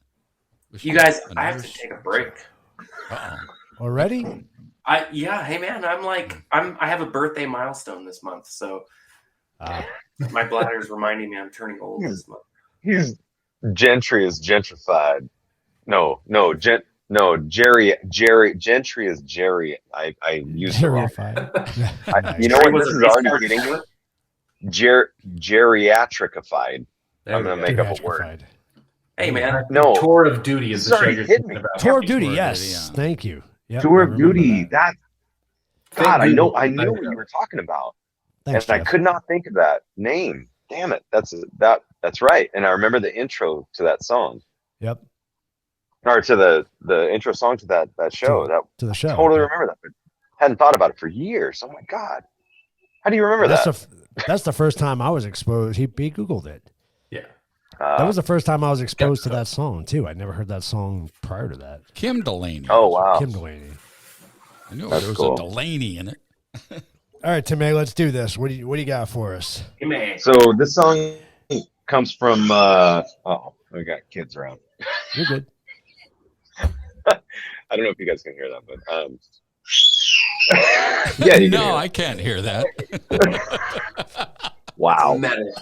You guys, I have to take a break. Already? Hey man, I have a birthday milestone this month, so my bladder's reminding me I'm turning old this month. Gentry is gentrified. Gentry is Jerry. I used it wrong. You know what? This is already getting me. Geriatricified. I'm gonna make up a word. Hey, man. No. Tour of Duty is This the already show you're hit thinking me. about. Tour of Duty, Tour of yes. Duty, yeah. Thank you. Yep, Tour I of remember Duty. that. God, I Google. knew what you were talking about. Thanks, And I Jeff. could not think of that name. Damn it. That's right. And I remember the intro to that song. Yep. Or to the intro song to that show. To the show. Totally yep. remember that, but hadn't thought about it for years. Oh my God. How do you remember that? That's the first time I was exposed. He Googled it. Yeah. That was the first time I was exposed to that song too. I'd never heard that song prior to that. Kim Delaney. Oh wow. Kim Delaney. I knew That's there was cool. a Delaney in it. All right, Timmy, let's do this. What do you got for us? Hey, man. So this song comes from we got kids around. You're good. I don't know if you guys can hear that, but yeah, you can No, hear I can't hear that. it. Wow. Metal.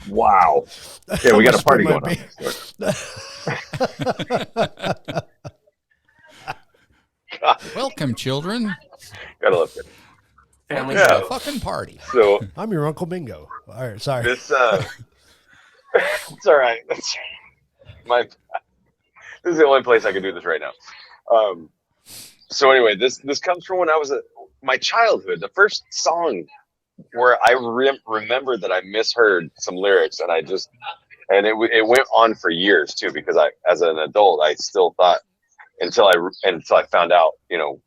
Wow. Okay, we got a party Spit going my on. God, Welcome, children. gotta love it. Family Yeah. A show. fucking party. So I'm your Uncle Bingo. All right, sorry. this it's all right. This is the only place I can do this right now. So anyway, this comes from when I was my childhood. The first song where I remember that I misheard some lyrics, and it went on for years too, because as an adult I still thought until I found out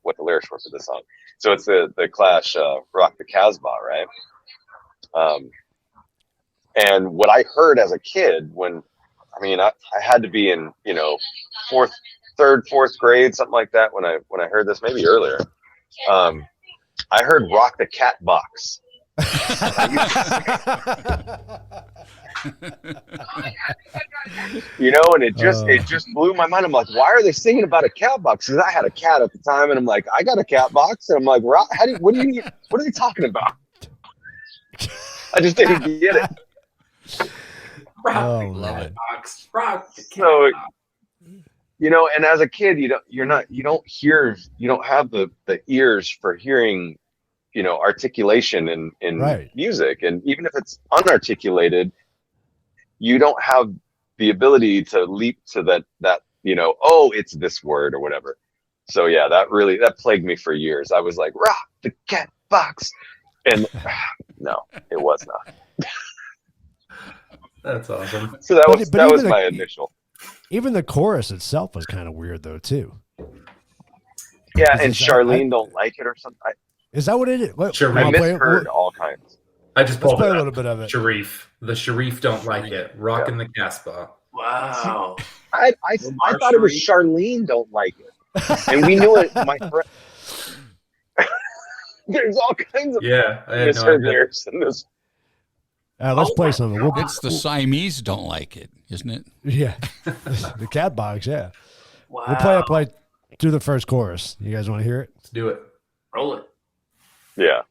what the lyrics were for this song. So it's the Clash "Rock the Casbah," right? And what I heard as a kid I had to be in third, fourth grade, something like that when I heard this, maybe earlier. I heard "Rock the Cat Box." And it just blew my mind. I'm like, why are they singing about a cat box? Because I had a cat at the time, and I'm like, I got a cat box, and I'm like, what are they talking about? I just didn't get it. Rock Oh, the love cat it. box. Rock the cat So, box. and as a kid, you don't have the ears for hearing, articulation in Right. music. And even if it's unarticulated, you don't have the ability to leap to that, it's this word or whatever. So yeah, that plagued me for years. I was like, rock the cat box. And no, it was not. That's awesome. So that But was even my initial. Even the chorus itself was kind of weird though too. Yeah, Is and that- Charlene don't like it or something. Is that what it is? What, Sure, wanna I play it? misheard all kinds. I just Let's pulled play it a up. little bit of it. Sharif. The Sharif don't like it. Rocking the Casbah. Wow. I thought it was Charlene don't like it, and we knew it. My friend. There's all kinds of Yeah, I had no misheard idea. lyrics in this. Let's play something. It's the Siamese don't like it, isn't it? Yeah, the cat box. Yeah, Wow. we'll play it. Play through the first chorus. You guys want to hear it? Let's do it. Roll it. Yeah.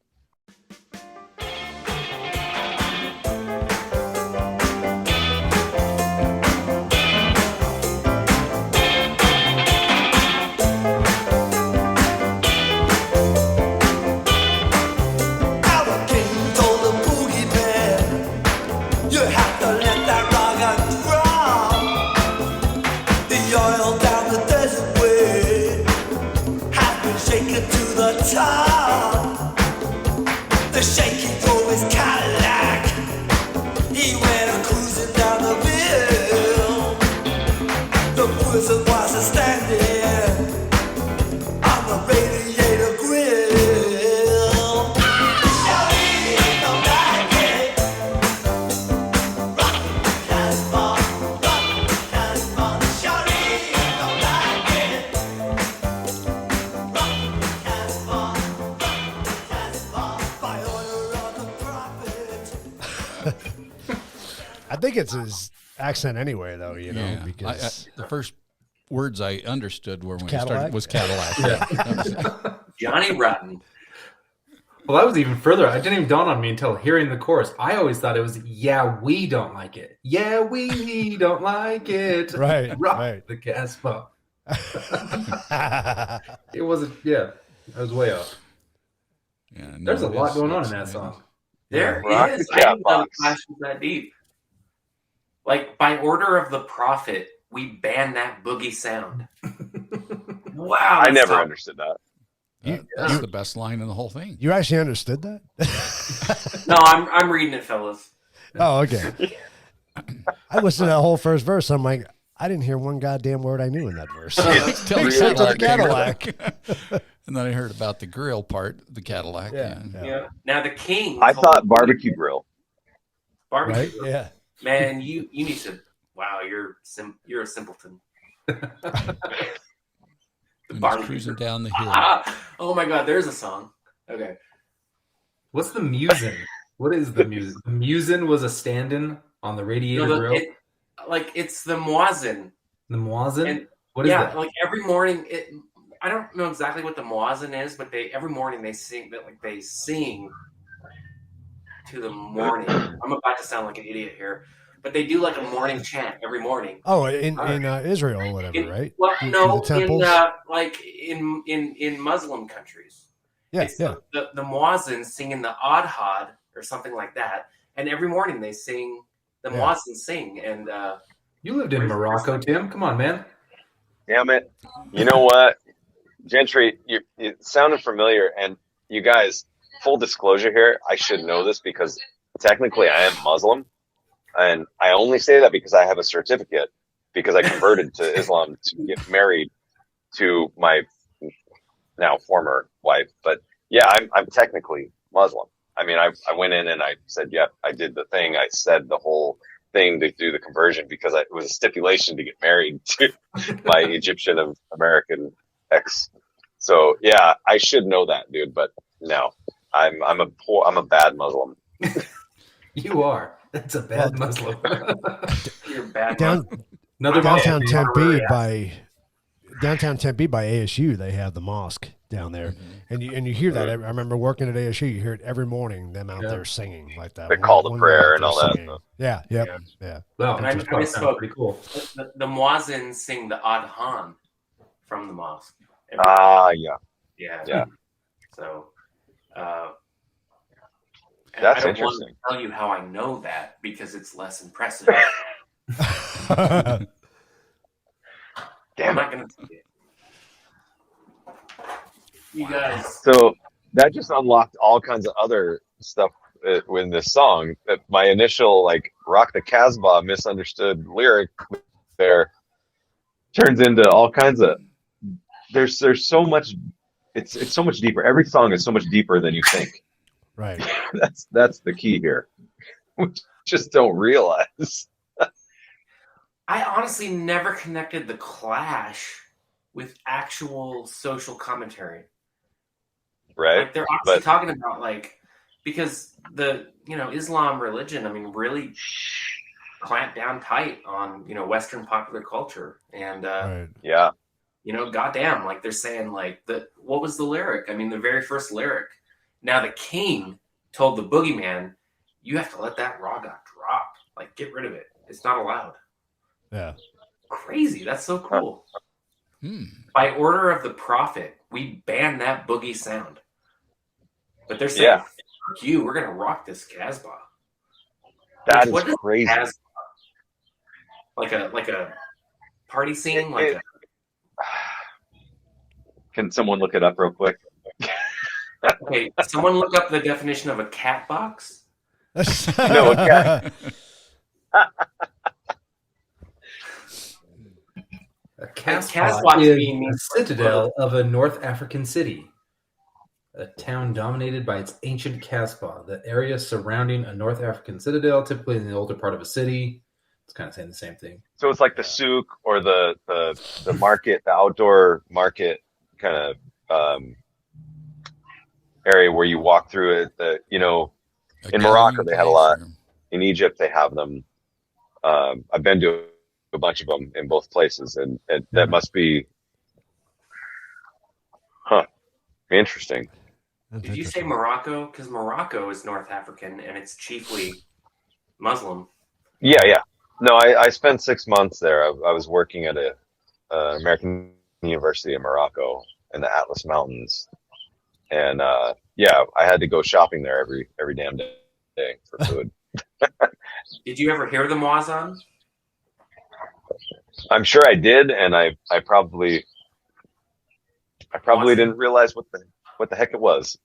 Our king told the boogie man, you have to let that rock and ground. The oil down the desert way has been shaken to the top. The shaky drove his Cadillac. He went a cruising down the hill. The prison was a standing on the radiator grill. I think it's his accent anyway, though. Yeah. Because The first words I understood were when we Cadillac? started was Cadillac. That was it. Johnny Rotten. Well, that was even further. It didn't even dawn on me until hearing the chorus. I always thought it was, yeah, we don't like it. Yeah, we don't like it. Right, Rock right. the Casbah. It wasn't, yeah, I was way off. Yeah, no, There's a lot it's- going on in it's that amazing. song. There Rock is. the I cat didn't know the box. Clash was that deep. Like, by order of the prophet, we ban that boogie sound. Wow. I never understood that. That's the best line in the whole thing. You actually understood that? No, I'm reading it, fellas. Oh, okay. I listened to that whole first verse. I'm like, I didn't hear one goddamn word I knew in that verse. Tell Except for the Cadillac. And then I heard about the grill part, the Cadillac. Yeah. Now the King. I thought barbecue grill. Barbecue. Right? Grill. Yeah. Man, you need to. Wow, you're a simpleton. And he's cruising down the hill. Oh my God, there's a song. Okay. What's the musin? What is the musin? The musin was a stand-in on the radiator grill. It's the muazzin. The muazzin? And, what is that? like every morning. I don't know exactly what the muazzin is, but every morning they sing that. Like they sing to the morning. I'm about to sound like an idiot here. But they do like a morning chant every morning. Oh, in Israel or whatever, right? Well, no, in in Muslim countries. Yeah, The muazzin singing the Adhad or something like that, and every morning they sing. The muazzin sing, and you lived in Morocco, Tim. Come on, man. Damn it! You know what, Gentry? It sounded familiar, and you guys. Full disclosure here, I should know this because technically I am Muslim. And I only say that because I have a certificate, because I converted to Islam to get married to my now former wife. But yeah, I'm technically Muslim. I mean, I went in and I said, yep, I did the thing. I said the whole thing to do the conversion because it was a stipulation to get married to my Egyptian American ex. So yeah, I should know that, dude. But no, I'm a bad Muslim. You are. That's a bad Muslim. You're bad. Downtown Tempe by ASU, they have the mosque down there, and you hear that. I remember working at ASU. You hear it every morning. Them out there singing like that. They call the prayer and all that stuff. Yeah. Well, and I misspoke. Pretty cool. The muazzin sing the Adhan from the mosque. Yeah. So. That's I don't interesting. want to tell you how I know that because it's less impressive. Damn. I'm not going to tell you. You guys. So that just unlocked all kinds of other stuff in this song. My initial "Rock the Casbah" misunderstood lyric there turns into all kinds of. There's so much. It's so much deeper. Every song is so much deeper than you think. Right. That's the key here. We just don't realize. I honestly never connected the Clash with actual social commentary. Right. Like they're obviously talking about because the Islam religion, I mean, really clamped down tight on Western popular culture, and Right. Yeah. goddamn, they're saying what was the lyric? I mean, the very first lyric. Now the king told the boogeyman, "You have to let that raga drop. Get rid of it. It's not allowed." Yeah. Crazy. That's so cool. By order of the prophet, we ban that boogie sound. But they're saying, "Fuck you. We're gonna rock this Casbah." That is crazy. Casbah? Like a party scene. Can someone look it up real quick? Okay, someone look up the definition of a cat box. No, a cat. A Casbah Casbah is means a citadel of a North African city, a town dominated by its ancient Casbah, the area surrounding a North African citadel, typically in the older part of a city. It's kind of saying the same thing. So it's like the souk or the market, the outdoor market kind of area where you walk through it. In Morocco they had a lot. In Egypt they have them. I've been to a bunch of them in both places, and that must be, interesting. Did you say Morocco? Because Morocco is North African and it's chiefly Muslim. Yeah. No, I spent 6 months there. I was working at an American university in Morocco in the Atlas Mountains, and I had to go shopping there every damn day for food. Did you ever hear the muazzin? I'm sure I did, and I probably didn't realize what the heck it was.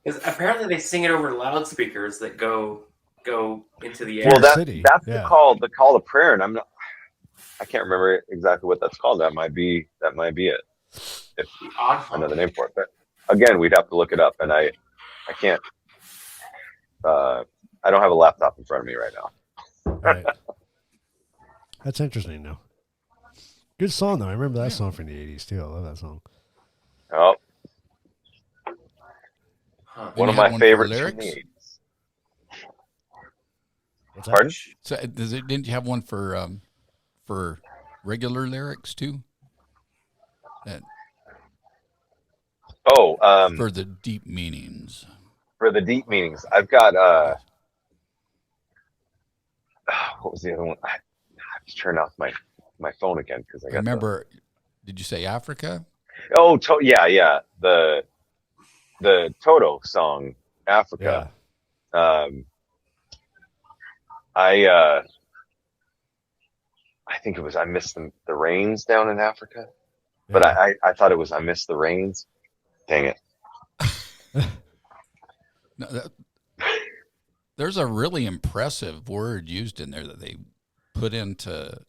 Because apparently they sing it over loudspeakers that go into the air. Well, that's Yeah. the call to prayer, and I can't remember exactly what that's called. That might be it. If I know the name for it, but again, we'd have to look it up, and I can't. I don't have a laptop in front of me right now. Right. That's interesting, though. Good song, though. I remember that song from the 80s, too. I love that song. Oh, one of my favorites from lyrics? the 80s. What's that? Pardon? So didn't you have one for regular lyrics too? That for the deep meanings. For the deep meanings, I've got what was the other one? I just turned off my phone again because I got. Remember? Did you say Africa? Oh, yeah, the Toto song, Africa. Yeah. I think it was I Miss the Rains down in Africa, but I thought it was I Miss the Rains. Dang it. No, there's a really impressive word used in there that they put into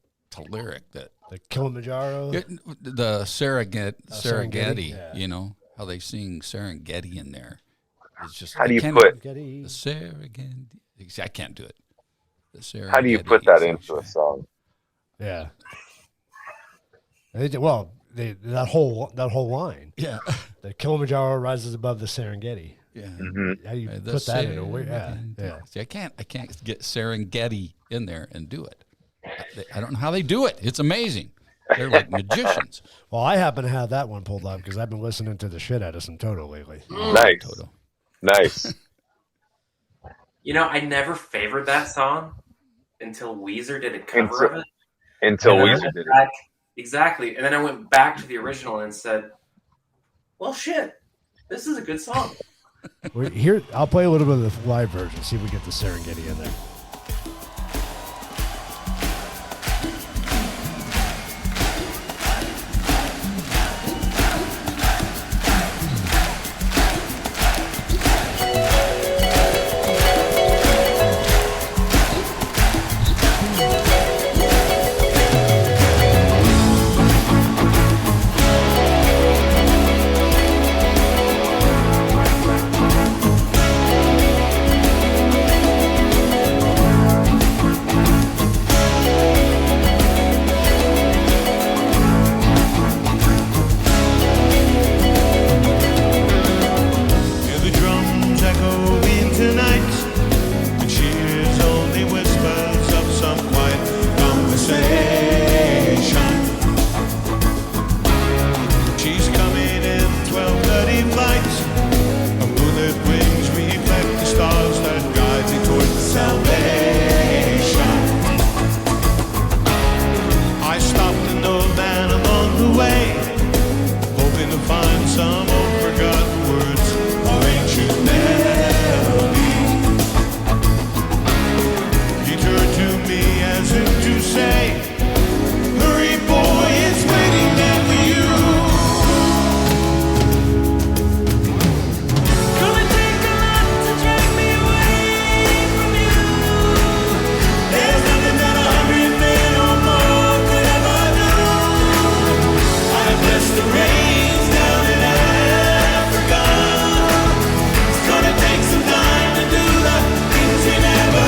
lyric that The Kilimanjaro. the Serengeti. Yeah. You know how they sing Serengeti in there. It's just How do you can't- put the Serengeti? I can't do it. The Serengeti. How do you put that into a song? Yeah. They did, well, that whole line. Yeah. The Kilimanjaro rises above the Serengeti. Yeah. Mm-hmm. How do you The put that in a way? Yeah. Serengeti. Yeah. See, I can't get Serengeti in there and do it. I don't know how they do it. It's amazing. They're like magicians. Well, I happen to have that one pulled up because I've been listening to the shit out of some Toto lately. Nice. Toto. Nice. You know, I never favored that song until Weezer did a cover of it. Until And then I Weezer went did it. back- Exactly. And then I went back to the original and said, well, shit, this is a good song. Here, I'll play a little bit of the live version, see if we get the Serengeti in there. Hear the drums echoing tonight. The cheers only whispers of some quiet conversation. She's coming in 12:30 flight. Her moonlit wings reflect the stars that guide me toward salvation. I stopped an old man along the way, hoping to find some old forgotten words or ancient melody. He turned to me as if to say, hurry boy, it's waiting there for you. Gonna take a lot to drag me away from you. There's nothing that 100 men or more could ever do. I bless the rains down in Africa. It's gonna take some time to do the things you never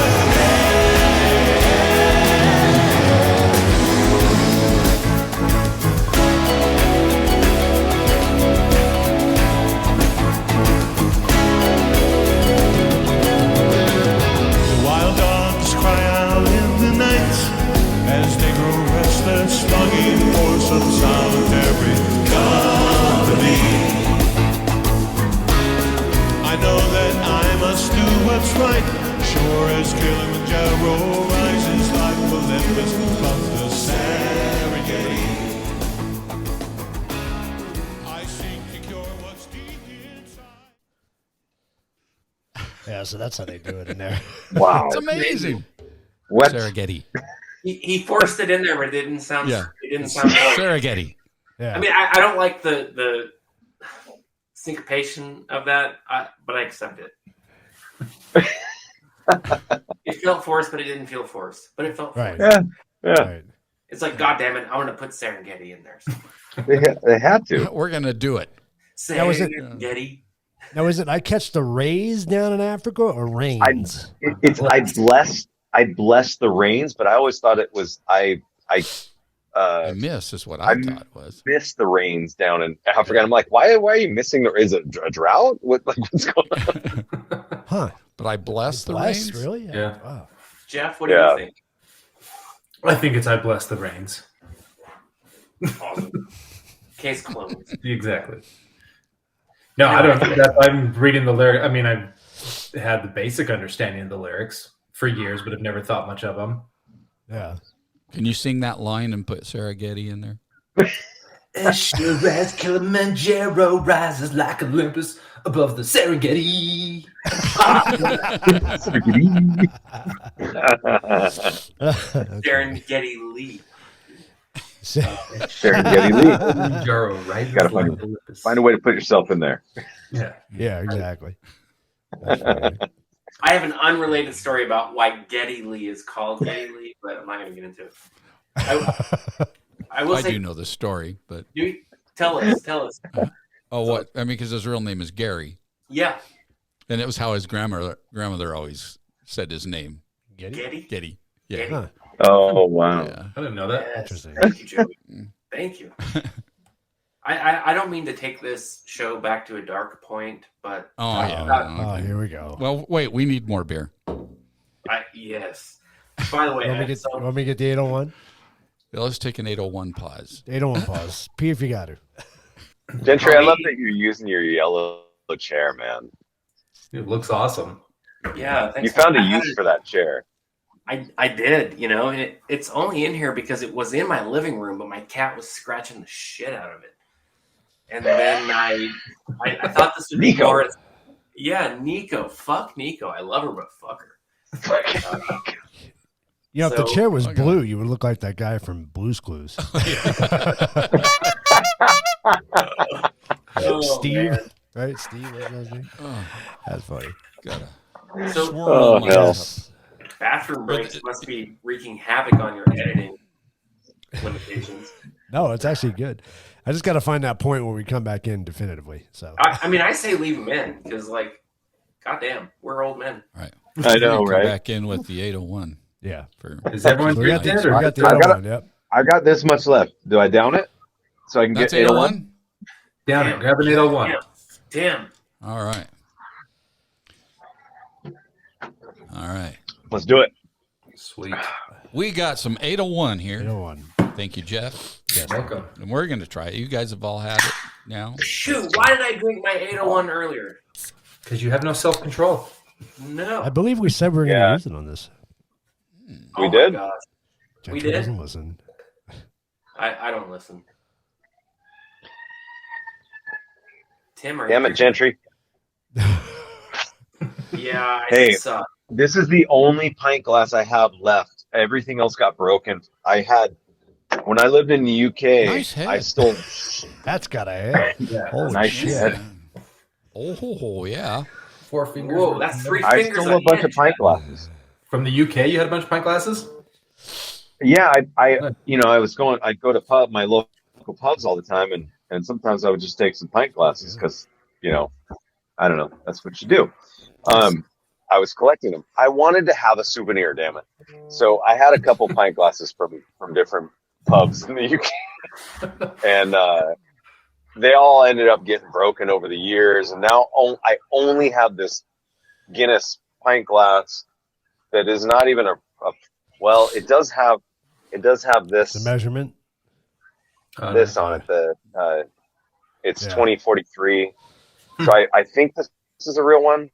The wild dogs cry out in the night as they grow restless, longing for some solitary company. I know that I must do what's right, sure as Kilimanjaro rises like Olympus above the Serengeti. I seek to cure what's deep inside. Yeah, so that's how they do it in there. Wow. It's amazing. What? Serengeti. He forced it in there, but it didn't sound. Yeah. It didn't sound. Right. Serengeti. Yeah. I mean, I don't like the syncopation of that, but I accept it. It felt forced, but it didn't feel forced. But it felt Right. forced. Yeah. Right. It's like, God damn it, I want to put Serengeti in there. They had to. We're gonna do it. Now, is it- Serengeti. Now, is it I catch the rays down in Africa or rains? I blessed the rains, but I always thought it was I miss is what I thought it was. missed the rains down in Africa. I'm like, why are you missing the? Is it a drought? What's going on? Huh. But I blessed the Blessed, rains. really? Yeah. Wow. Jeff, what do Yeah. you think? I think it's I bless the rains. Awesome. Case closed. Exactly. No, I don't think that. I'm reading the lyric. I mean, I've had the basic understanding of the lyrics for years, but I've never thought much of them. Yeah. Can you sing that line and put Serengeti in there? As sure as Kilimanjaro rises like Olympus above the Serengeti. Serengeti Lee. Serengeti Lee. Kilimanjaro rises Gotta like find- Olympus. Find a way to put yourself in there. Yeah. Yeah, exactly. That's right. I have an unrelated story about why Geddy Lee is called Geddy Lee, but I'm not going to get into it. I will I say, do know the story, but tell us. oh, what? I mean, because his real name is Gary, Yeah, and it was how his grandmother always said his name, Get it? Geddy. Getty. Yeah, Geddy. Huh. Oh wow. yeah. I didn't know that. Yes. Interesting. Thank you, Joey. Thank you. I don't mean to take this show back to a dark point, but Oh yeah. Oh, Okay. here we go. Well, wait. We need more beer. yes. By the way, Want me to get the 801? Yeah, let's take an 801 pause. 801 pause. Pee if you got to. Gentry, I love that you're using your yellow chair, man. It looks awesome. yeah, thanks. You found a I had use it- for that chair. I did, and it's only in here because it was in my living room, but my cat was scratching the shit out of it. And then I thought this would be Nico. more. Yeah, Nico. Fuck Nico. I love her, but fuck her. You know, if the So- chair was Okay. blue, you would look like that guy from Blue's Clues. Oh, Steve, man. right? Steve, what was his name? Oh, That's funny. gotta So swirl Oh, my hell. ass. bathroom breaks must be wreaking havoc on your editing limitations. No, it's actually good. I just got to find that point where we come back in definitively. So I mean, I say leave them in because, goddamn, we're old men. Right. I know, Come right? back in with the 801 yeah, for Is everyone so we got drinking the, it? we Or got the I got 801. Yep. I've got this much left. Do I down it so I can that's get 801? 801. down it? Grab an 801. Damn. All right. All right. Let's do it. Sweet. We got some 801 here. 801. Thank you, Jeff. Yes. Welcome. And we're going to try it. You guys have all had it now. Shoot, why did I drink my 801 earlier? Because you have no self-control. No. I believe we said we were going to Yeah. use it on this. We Oh did? My gosh. Gentry did? doesn't listen. I don't listen. Tim, are Damn you it, Gentry. Yeah, I Hey. suck. This is the only pint glass I have left. Everything else got broken. When I lived in the UK, Nice head. I stole That's got a head. Yeah. Holy Nice shit. head. Oh, yeah. 4 fingers. Whoa, that's 3 I fingers stole a on bunch each. of pint glasses. From the UK, you had a bunch of pint glasses? Yeah, I'd go to my local pubs all the time, and sometimes I would just take some pint glasses because, I don't know, that's what you do. I was collecting them. I wanted to have a souvenir, damn it. So I had a couple pint glasses from different pubs in the UK, and they all ended up getting broken over the years. And now I only have this Guinness pint glass that is not even well, it does have this The measurement. this on it. It's Yeah. 2043. So I think this is a real one.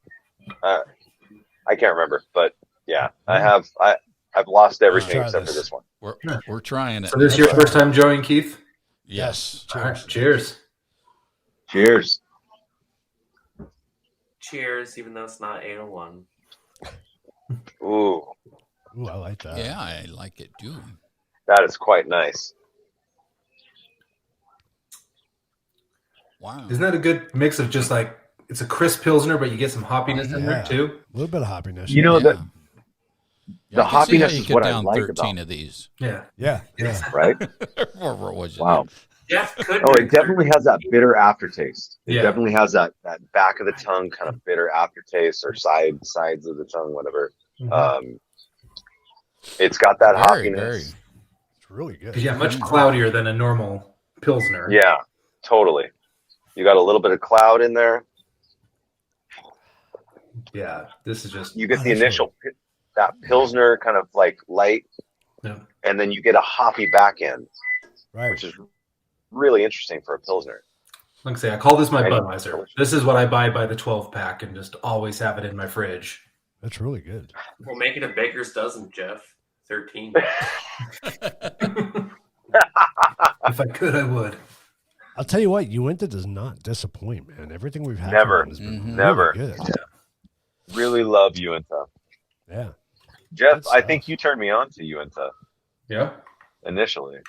I can't remember, but yeah, I've lost everything Try except this. for this one. We're trying it. So this is your first time joining Keith? Yes. All right, cheers. Cheers. Cheers, even though it's not 801. Ooh, Ooh, I like that. Yeah, I like it too. That is quite nice. Wow. Isn't that a good mix of just like it's a crisp pilsner, but you get some hoppiness in there Yeah. too? A little bit of hoppiness. You know, Yeah. the I can see how hoppiness you is get what I down like 13 about of these. Yeah. Yeah. right? What was it? Wow. Jeff could. Oh, it drink definitely has that bitter aftertaste. It Yeah. definitely has that back of the tongue kind of bitter aftertaste, or sides of the tongue, whatever. Mhm. It's got that Very, hoppiness. very. It's really good. Yeah, much cloudier than a normal pilsner. Yeah, totally. You got a little bit of cloud in there. Yeah, this is just You get Oh, the that's initial that pilsner kind of like light, yeah. and then you get a hoppy back end, Right. which is really interesting for a pilsner. Like I say, I call this my Right. Budweiser. This is what I buy by the 12 pack and just always have it in my fridge. That's really good. We'll make it a baker's dozen, Jeff. 13. If I could, I would. I'll tell you what, Uinta does not disappoint, man. Everything we've had Never. from them has been really Never. good. Really love Uinta. Yeah. Jeff, Good I stuff. think you turned me on to Uinta Yeah. initially,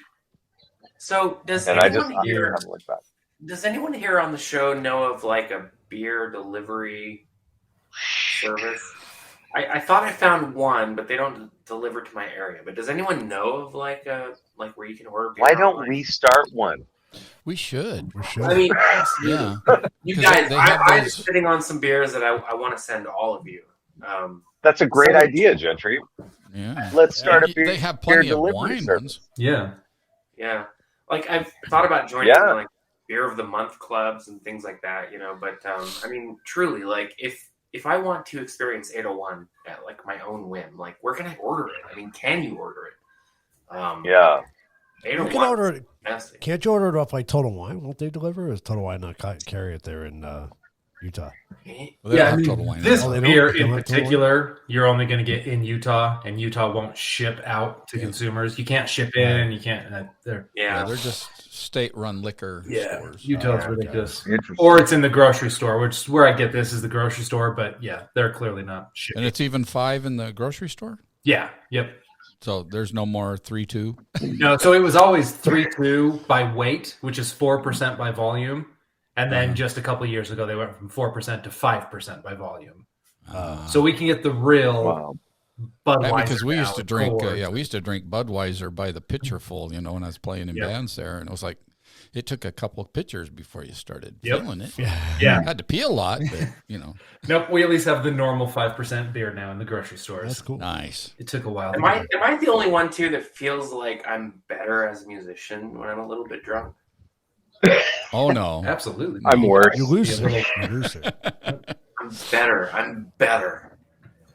So does and I anyone here haven't looked back. does anyone here on the show know of like a beer delivery service? I thought I found one, but they don't deliver to my area. But does anyone know of like where you can order beer? Why don't online? we start one? We should. We should. I mean, absolutely. Yeah. You 'Cause guys, they have I'm those- sitting on some beers that I want to send all of you. That's a great So- idea, Gentry. Yeah. Let's start a beer. They have plenty beer of delivery wine service. ones. Yeah. Yeah, like I've thought about joining Yeah. like beer of the month clubs and things like that, But I mean, truly, like if I want to experience 801 at like my own whim, like where can I order it? I mean, can you order it? Yeah. 801. You can order it. Fantastic. Can't you order it off like Total Wine? Won't they deliver? Or does Total Wine not carry it there in Utah? Well, they Yeah, don't I have mean, Total Wine this Oh, they don't? beer They in don't have Total Wine? particular, you're only going to get in Utah, and Utah won't ship out to Yeah. consumers. You can't ship in. You can't. They're Yeah, Yeah, they're just state-run liquor stores. Utah's okay. ridiculous. Interesting. Or it's in the grocery store, which is where I get this is the grocery store. But yeah, they're clearly not shipping. And it's even 5 in the grocery store? Yeah. Yep. So there's no more 3-2? No, so it was always 3.2 by weight, which is 4% by volume, and then just a couple of years ago they went from 4% to 5% by volume. So we can get the real Wow. Budweiser Because we now used to with drink, Coors. we used to drink Budweiser by the pitcher full, when I was playing in Yep. bands there, and it was like, it took a couple of pitchers before you started Yep. feeling it. Yeah. Had to pee a lot, but Nope, we at least have the normal 5% beer now in the grocery stores. That's cool. nice. It took a while. am I the only one too that feels like I'm better as a musician when I'm a little bit drunk? Oh no, Absolutely. I'm worse. You lose Yeah, it. You lose it. I'm better.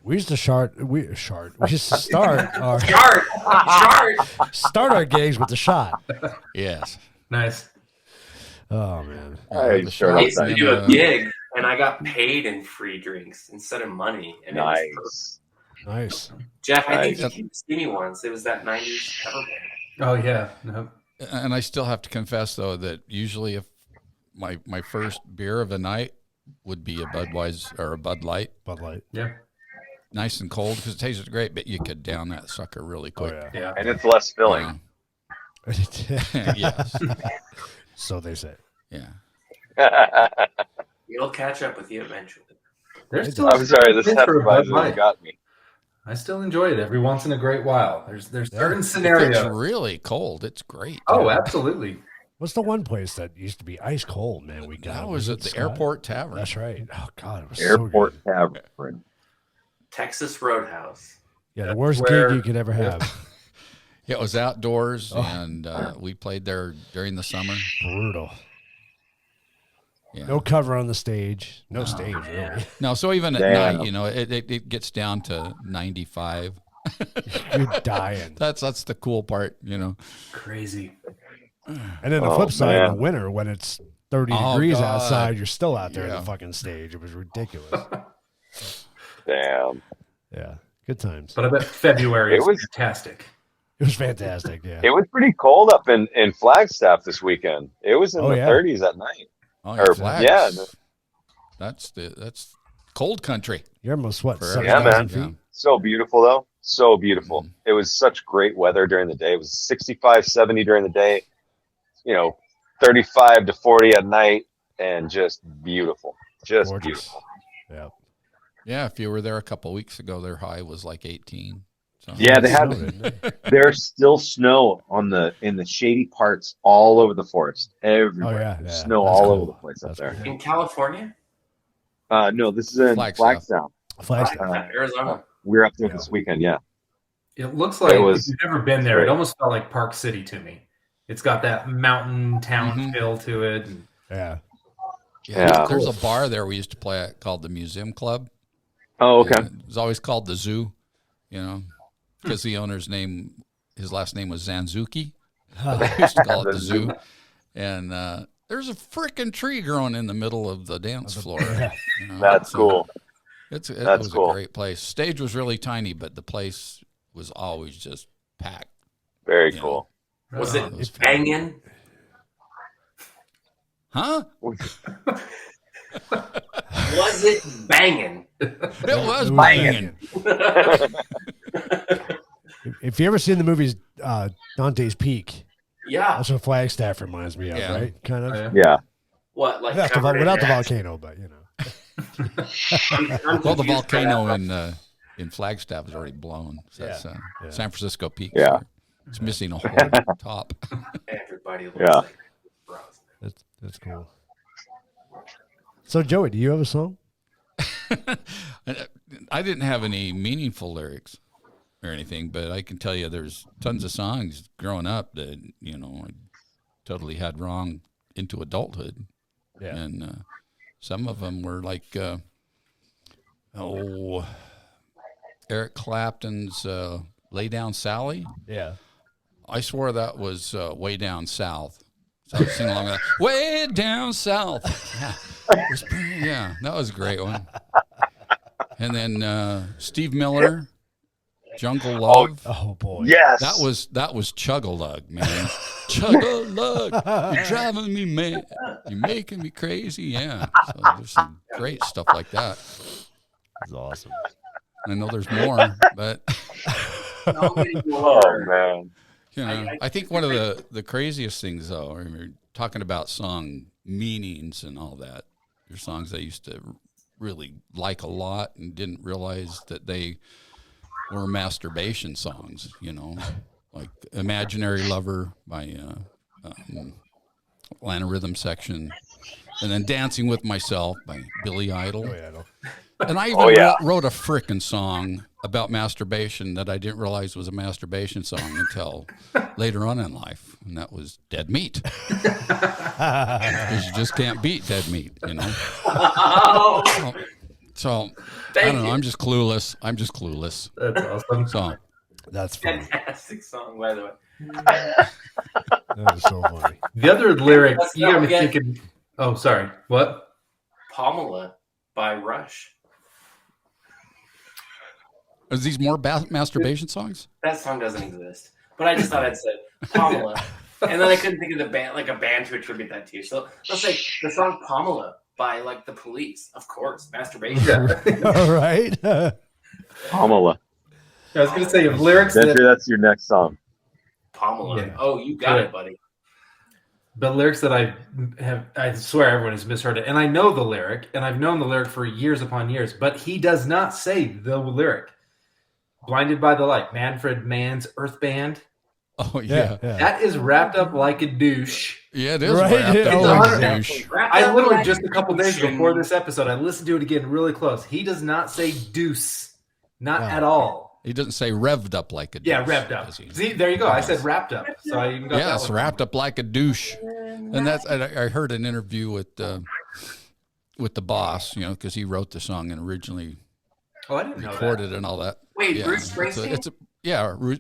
We used to we used to start our Shard. our gigs with the shot. yes. Nice. Oh man. Hey, The sure, I shot used to and, do a gig and I got paid in free drinks instead of money. And it was Nice. Jeff, I think Nice. you came to see me once. It was that 90s cover band. Oh yeah. No. And I still have to confess though that usually if my first beer of the night would be a Budweiser or a Bud Light, Bud Light. Yeah. nice and cold because it tasted great, but you could down that sucker really Oh quick. yeah. Yeah. And it's less filling. Yes. So they say. Yeah. It'll catch up with you eventually. There's still I'm sorry, this place for a Bud Hefeweizen Light. got me. I still enjoy it every once in a great while. There's certain If it's scenarios. really cold, it's great. Oh, absolutely. What's the one place that used to be ice cold, man? We got That was at it the Scott? Airport Tavern. That's right. Oh god, it was Airport so good. Tavern. Texas Roadhouse. Yeah, the That's worst where- gig you could ever have. It was outdoors, Oh. and we played there during the summer. Brutal. Yeah. No cover on the stage. No stage, really. No, so even at Damn. night, it gets down to 95. You're dying. That's the cool part, Crazy. And then the Oh, flip side, in man. the winter, when it's 30 Oh, degrees God. outside, you're still out there on Yeah. the fucking stage. It was ridiculous. Damn. Yeah, good times. But I bet February It is was- fantastic. It was fantastic. Yeah. It was pretty cold up in Flagstaff this weekend. It was in Oh, the yeah. 30s at night. Oh, Or- Flags. yeah. That's cold country. You're almost what? For 7,000 Yeah, man. feet? So beautiful though. So beautiful. It was such great weather during the day. It was 65, 70 during the day, 35 to 40 at night, and just beautiful. Just Gorgeous. beautiful. Yeah. Yeah, if you were there a couple of weeks ago, their high was like 18. So. Yeah, they Snow, have. didn't it? There's still snow in the shady parts all over the forest. Everywhere. Oh, yeah, There's yeah. snow That's all cool. over the place up That's there. cool. In California? No, this is in Flagstaff. Flagstaff. Arizona. We're up there Yeah. this weekend. Yeah. It looks like, It was- if you've never been there, great. it almost felt like Park City to me. It's got that mountain town Mhm. feel to it. And Yeah. Yeah. There's a bar there we used to play at called the Museum Club. Oh, okay. And it was always called the Zoo, because the owner's his last name was Zanzuki. They used to call it the Zoo. And there's a freaking tree growing in the middle of the dance floor. That's cool. It That's was cool. a great place. Stage was really tiny, but the place was always just packed. Very Yeah. cool. Was Oh, it was banging? Huh? Was it banging? It was It was banging. If you ever seen the movies Dante's Peak, Yeah. that's what Flagstaff reminds me of, Yeah. right? Kind of. yeah. Yeah. What, like Without covered in the ash? volcano, but I'm Well, the confused by volcano that. in Flagstaff is already blown. So that's Yeah. San Francisco Peak. Yeah. It's missing a whole top. Everybody looks Yeah. like bros. that's cool. So, Joey, do you have a song? I didn't have any meaningful lyrics or anything, but I can tell you there's tons of songs growing up that, I totally had wrong into adulthood. Yeah. And some of them were like, Eric Clapton's Lay Down Sally. Yeah. I swore that was Way Down South. So I was singing along with that. Way Down South. Yeah, that was a great one. And then Steve Miller, Jungle Love. Oh boy. Yes. That was Chug-a-Lug, man. Chug-a-Lug, you're driving me mad. You're making me crazy. Yeah. So there's some great stuff like that. That's awesome. I know there's more, but So many Oh more. man. I think one of the craziest things, though, I mean, talking about song meanings and all that, there's songs I used to really like a lot and didn't realize that they were masturbation songs, like Imaginary Lover by Atlanta Rhythm Section, and then Dancing with Myself by Billy Idol. Oh yeah. No. And I even Oh, yeah. wrote a frickin' song about masturbation that I didn't realize was a masturbation song until later on in life, and that was Dead Meat. Because you just can't beat dead meat, Oh, So, Thank I don't know. you. I'm just clueless. That's awesome. So, That's funny. fantastic song, by the way. That is so funny. The other lyric, Let's you got not me forget- thinking. Oh, sorry. What? Pamela by Rush. are these more masturbation songs? That song doesn't exist, but I just thought I'd say Pamela, and then I couldn't think of the band, like a band to attribute that to. So let's say the song Pamela by like the Police, of course, masturbation. Yeah. All right. Pamela. I was going to say of lyrics That's your next song. Pamela. Yeah. Oh, you got Yeah. it, buddy. the lyrics that I swear everyone has misheard it. And I know the lyric, and I've known the lyric for years upon years, but he does not say the lyric. Blinded by the Light, Manfred Mann's Earth Band. Oh, yeah. That is wrapped up like a douche. Yeah, it is. Right, Wrapped it up is. like It's a 100 douche. I literally just a couple days before this episode, I listened to it again really close. He does not say deuce, not No. at all. He doesn't say revved up like a douche. Yeah, revved up. does he? See, there you go. I said wrapped up, so I even got Yeah, that it's one. wrapped up like a douche. And that's I heard an interview with the boss, because he wrote the song and originally Oh, I didn't know recorded and all that. Wait, Yeah, Bruce Springsteen?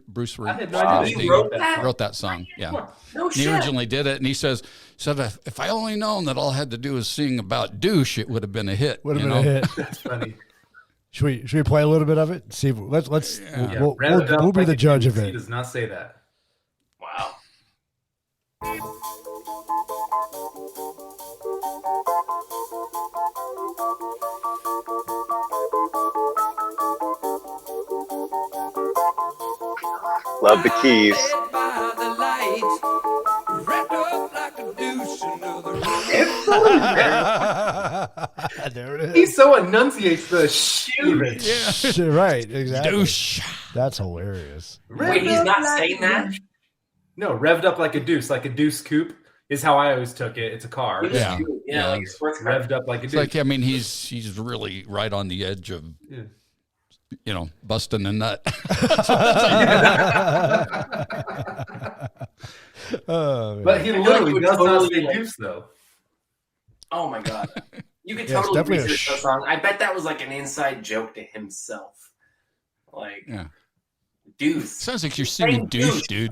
Bruce I had no idea He he wrote that? wrote that song. Yeah. No And he shit. originally did it, and he said, if I only known that all I had to do was sing about douche, it would have been a hit. Would have you been know? a hit. That's funny. Should we play a little bit of it? See, let's Yeah, we'll wrapped up be like the a judge of deuce. He it. does not say that. Wow. Love the keys. There it is. He so enunciates the shoot. Yeah. Right, exactly. Douche. That's hilarious. Wait, he's not saying that? No, revved up like a deuce coupe is how I always took it. It's a car. Yeah. Yeah, like a sports car. Revved up like a It's deuce. like, I mean, he's really right on the edge of, busting a nut. Oh, But he I feel like literally you would does not totally, say like- deuce, though. Oh my god. You could Yeah, it's totally definitely a research that song. I bet that was like an inside joke to himself. Like, Yeah. deuce. Sounds like you're singing douche, dude.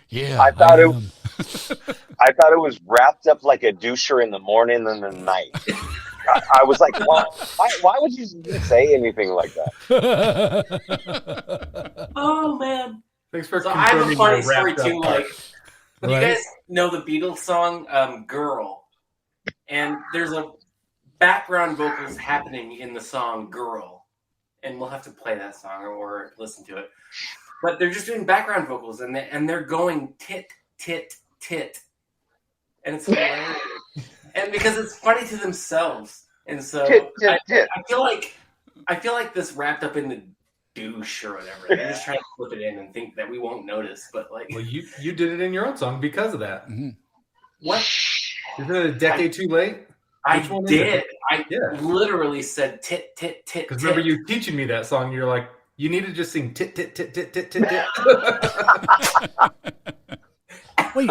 Yeah. I thought it. am. I thought it was wrapped up like a doucher in the morning and the night. I was like, why would you say anything like that? Oh man. Thanks for So I have a confirming funny my story wrapped up too. part. Like, you guys know the Beatles song "Girl," and there's a background vocals happening in the song "Girl," and we'll have to play that song or listen to it. But they're just doing background vocals, and they're going tit tit tit, and it's hilarious. And because it's funny to themselves, and so Tit, tit, tit. I feel like this wrapped up in the douche or whatever. They're just trying to flip it in and think that we won't notice, but like, Well, you did it in your own song because of that. what? Isn't it a decade too late? I Which one is did. it? I Yeah. literally said tit tit tit. Because tit. remember you teaching me that song, you're like, you need to just sing tit tit tit tit tit tit tit. Wait,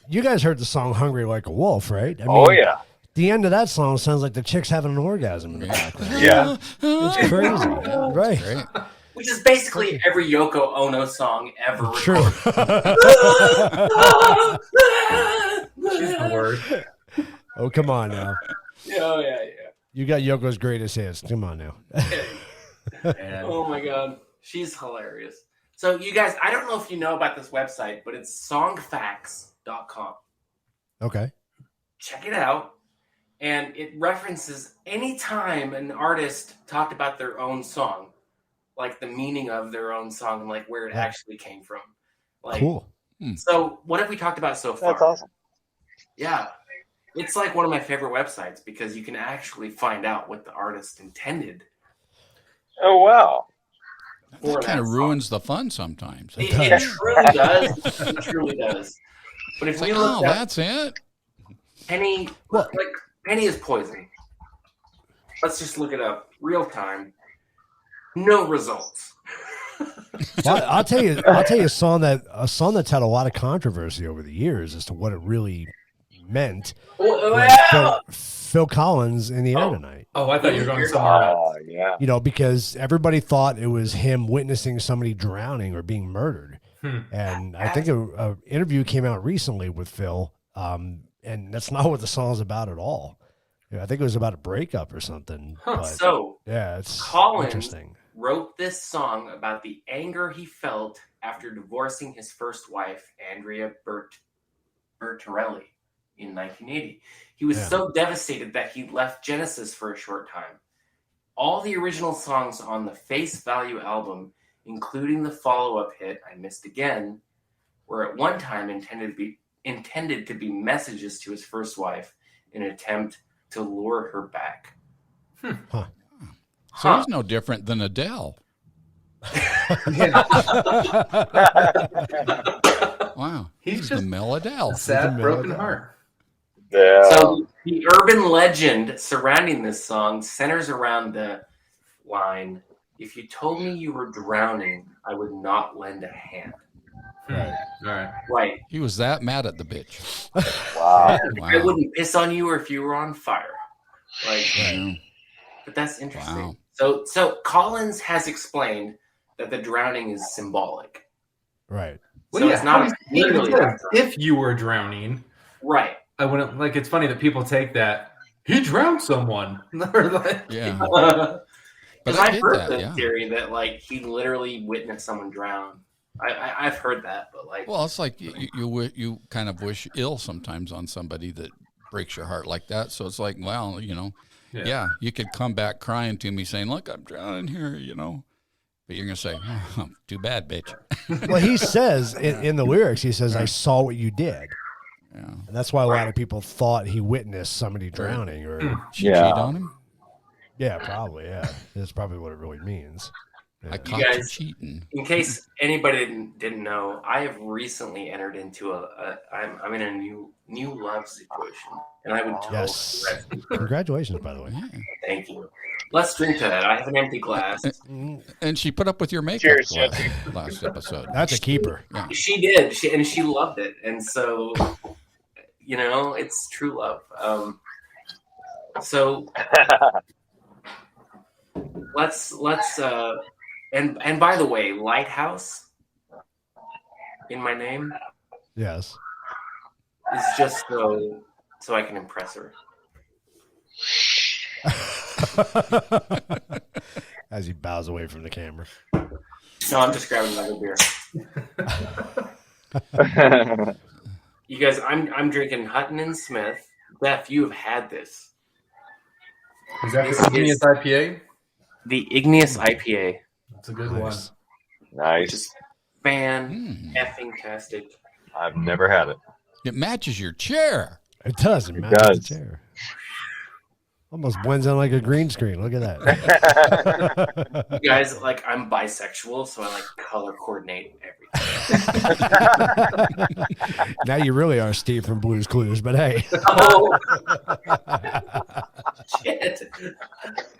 you guys heard the song "Hungry Like a Wolf," right? I mean, Oh yeah. The end of that song sounds like the chick's having an orgasm in the background. Yeah. It's crazy, right? Great. Which is basically every Yoko Ono song ever. True. She's the word. Oh, come on now. Yeah. You got Yoko's greatest hits. Come on now. And Oh my god, she's hilarious. So you guys, I don't know if you know about this website, but it's songfacts.com. Okay. Check it out. And it references any time an artist talked about their own song, like the meaning of their own song and like where it actually came from. Like, Cool. So what have we talked about so far? That's awesome. Yeah. It's like one of my favorite websites because you can actually find out what the artist intended. Oh wow. for That kind of song. ruins the fun sometimes. It truly does. It truly does. But if It's we like, look oh, at that's it. Penny, like Penny is poison. Let's just look it up real time. No results. Well, I'll tell you a song that's had a lot of controversy over the years as to what it really meant. Well, Phil Collins in the air tonight. oh, I thought you were going somewhere else. Oh yeah. You know, because everybody thought it was him witnessing somebody drowning or being murdered. And I think an interview came out recently with Phil, and that's not what the song's about at all. You know, I think it was about a breakup or something. But, so yeah, it's Collins interesting. wrote this song about the anger he felt after divorcing his first wife, Andrea Bertarelli, in 1980. He was so devastated that he left Genesis for a short time. All the original songs on the Face Value album, including the follow-up hit "I Missed Again," were at one time intended to be messages to his first wife in an attempt to lure her back. So he's no different than Adele. Wow. He's the just Mel Adele. A sad, broken heart. Yeah. So the urban legend surrounding this song centers around the line, "If you told me you were drowning, I would not lend a hand." Right. All right. Right. He was that mad at the bitch. Wow. I wouldn't piss on you or if you were on fire. Like, Wow. but that's interesting. Wow. So Collins has explained that the drowning is symbolic. Right. So it's not literally about drowning. if you were drowning, Right. I wouldn't like. It's funny that people take that he drowned someone. Or like, Yeah. Because But I I've get heard that, the yeah. theory that like he literally witnessed someone drown. I've heard that, but like, Well, it's like you kind of wish ill sometimes on somebody that breaks your heart like that. So it's like, well, you know, yeah, you could come back crying to me saying, "Look, I'm drowning here," you know, But you're going to say, oh, too bad, bitch. Well, he says in the lyrics, he says, "I saw what you did." Yeah. And that's why a lot of people thought he witnessed somebody drowning or She cheat on him? yeah, probably, yeah. That's probably what it really means. I Yeah. caught you guys- cheating. In case anybody didn't know, I have recently entered into I'm in a new love situation, and I would totally Yes. recommend- Congratulations, by the way. Yeah. Thank you. Let's drink to that. I have an empty glass. And she put up with your makeup Cheers, last episode. That's a keeper. Yeah. She did, and she loved it, and so it's true love. So let's and by the way, Lighthouse in my name Yes. is just so I can impress her. As he bows away from the camera. No, I'm just grabbing another beer. You guys, I'm drinking Hutton and Smith. Beth, you have had this. Is that This the Igneous is- IPA? The Igneous IPA, That's a good Nice. which Nice. is fan-effing-tastic. I've never had it. It matches your chair. It does. It It matches the does. chair. Almost blends in like a green screen. Look at that. You guys, I'm bisexual, so I color coordinate everything. Now you really are Steve from Blue's Clues, but hey. Oh, shit.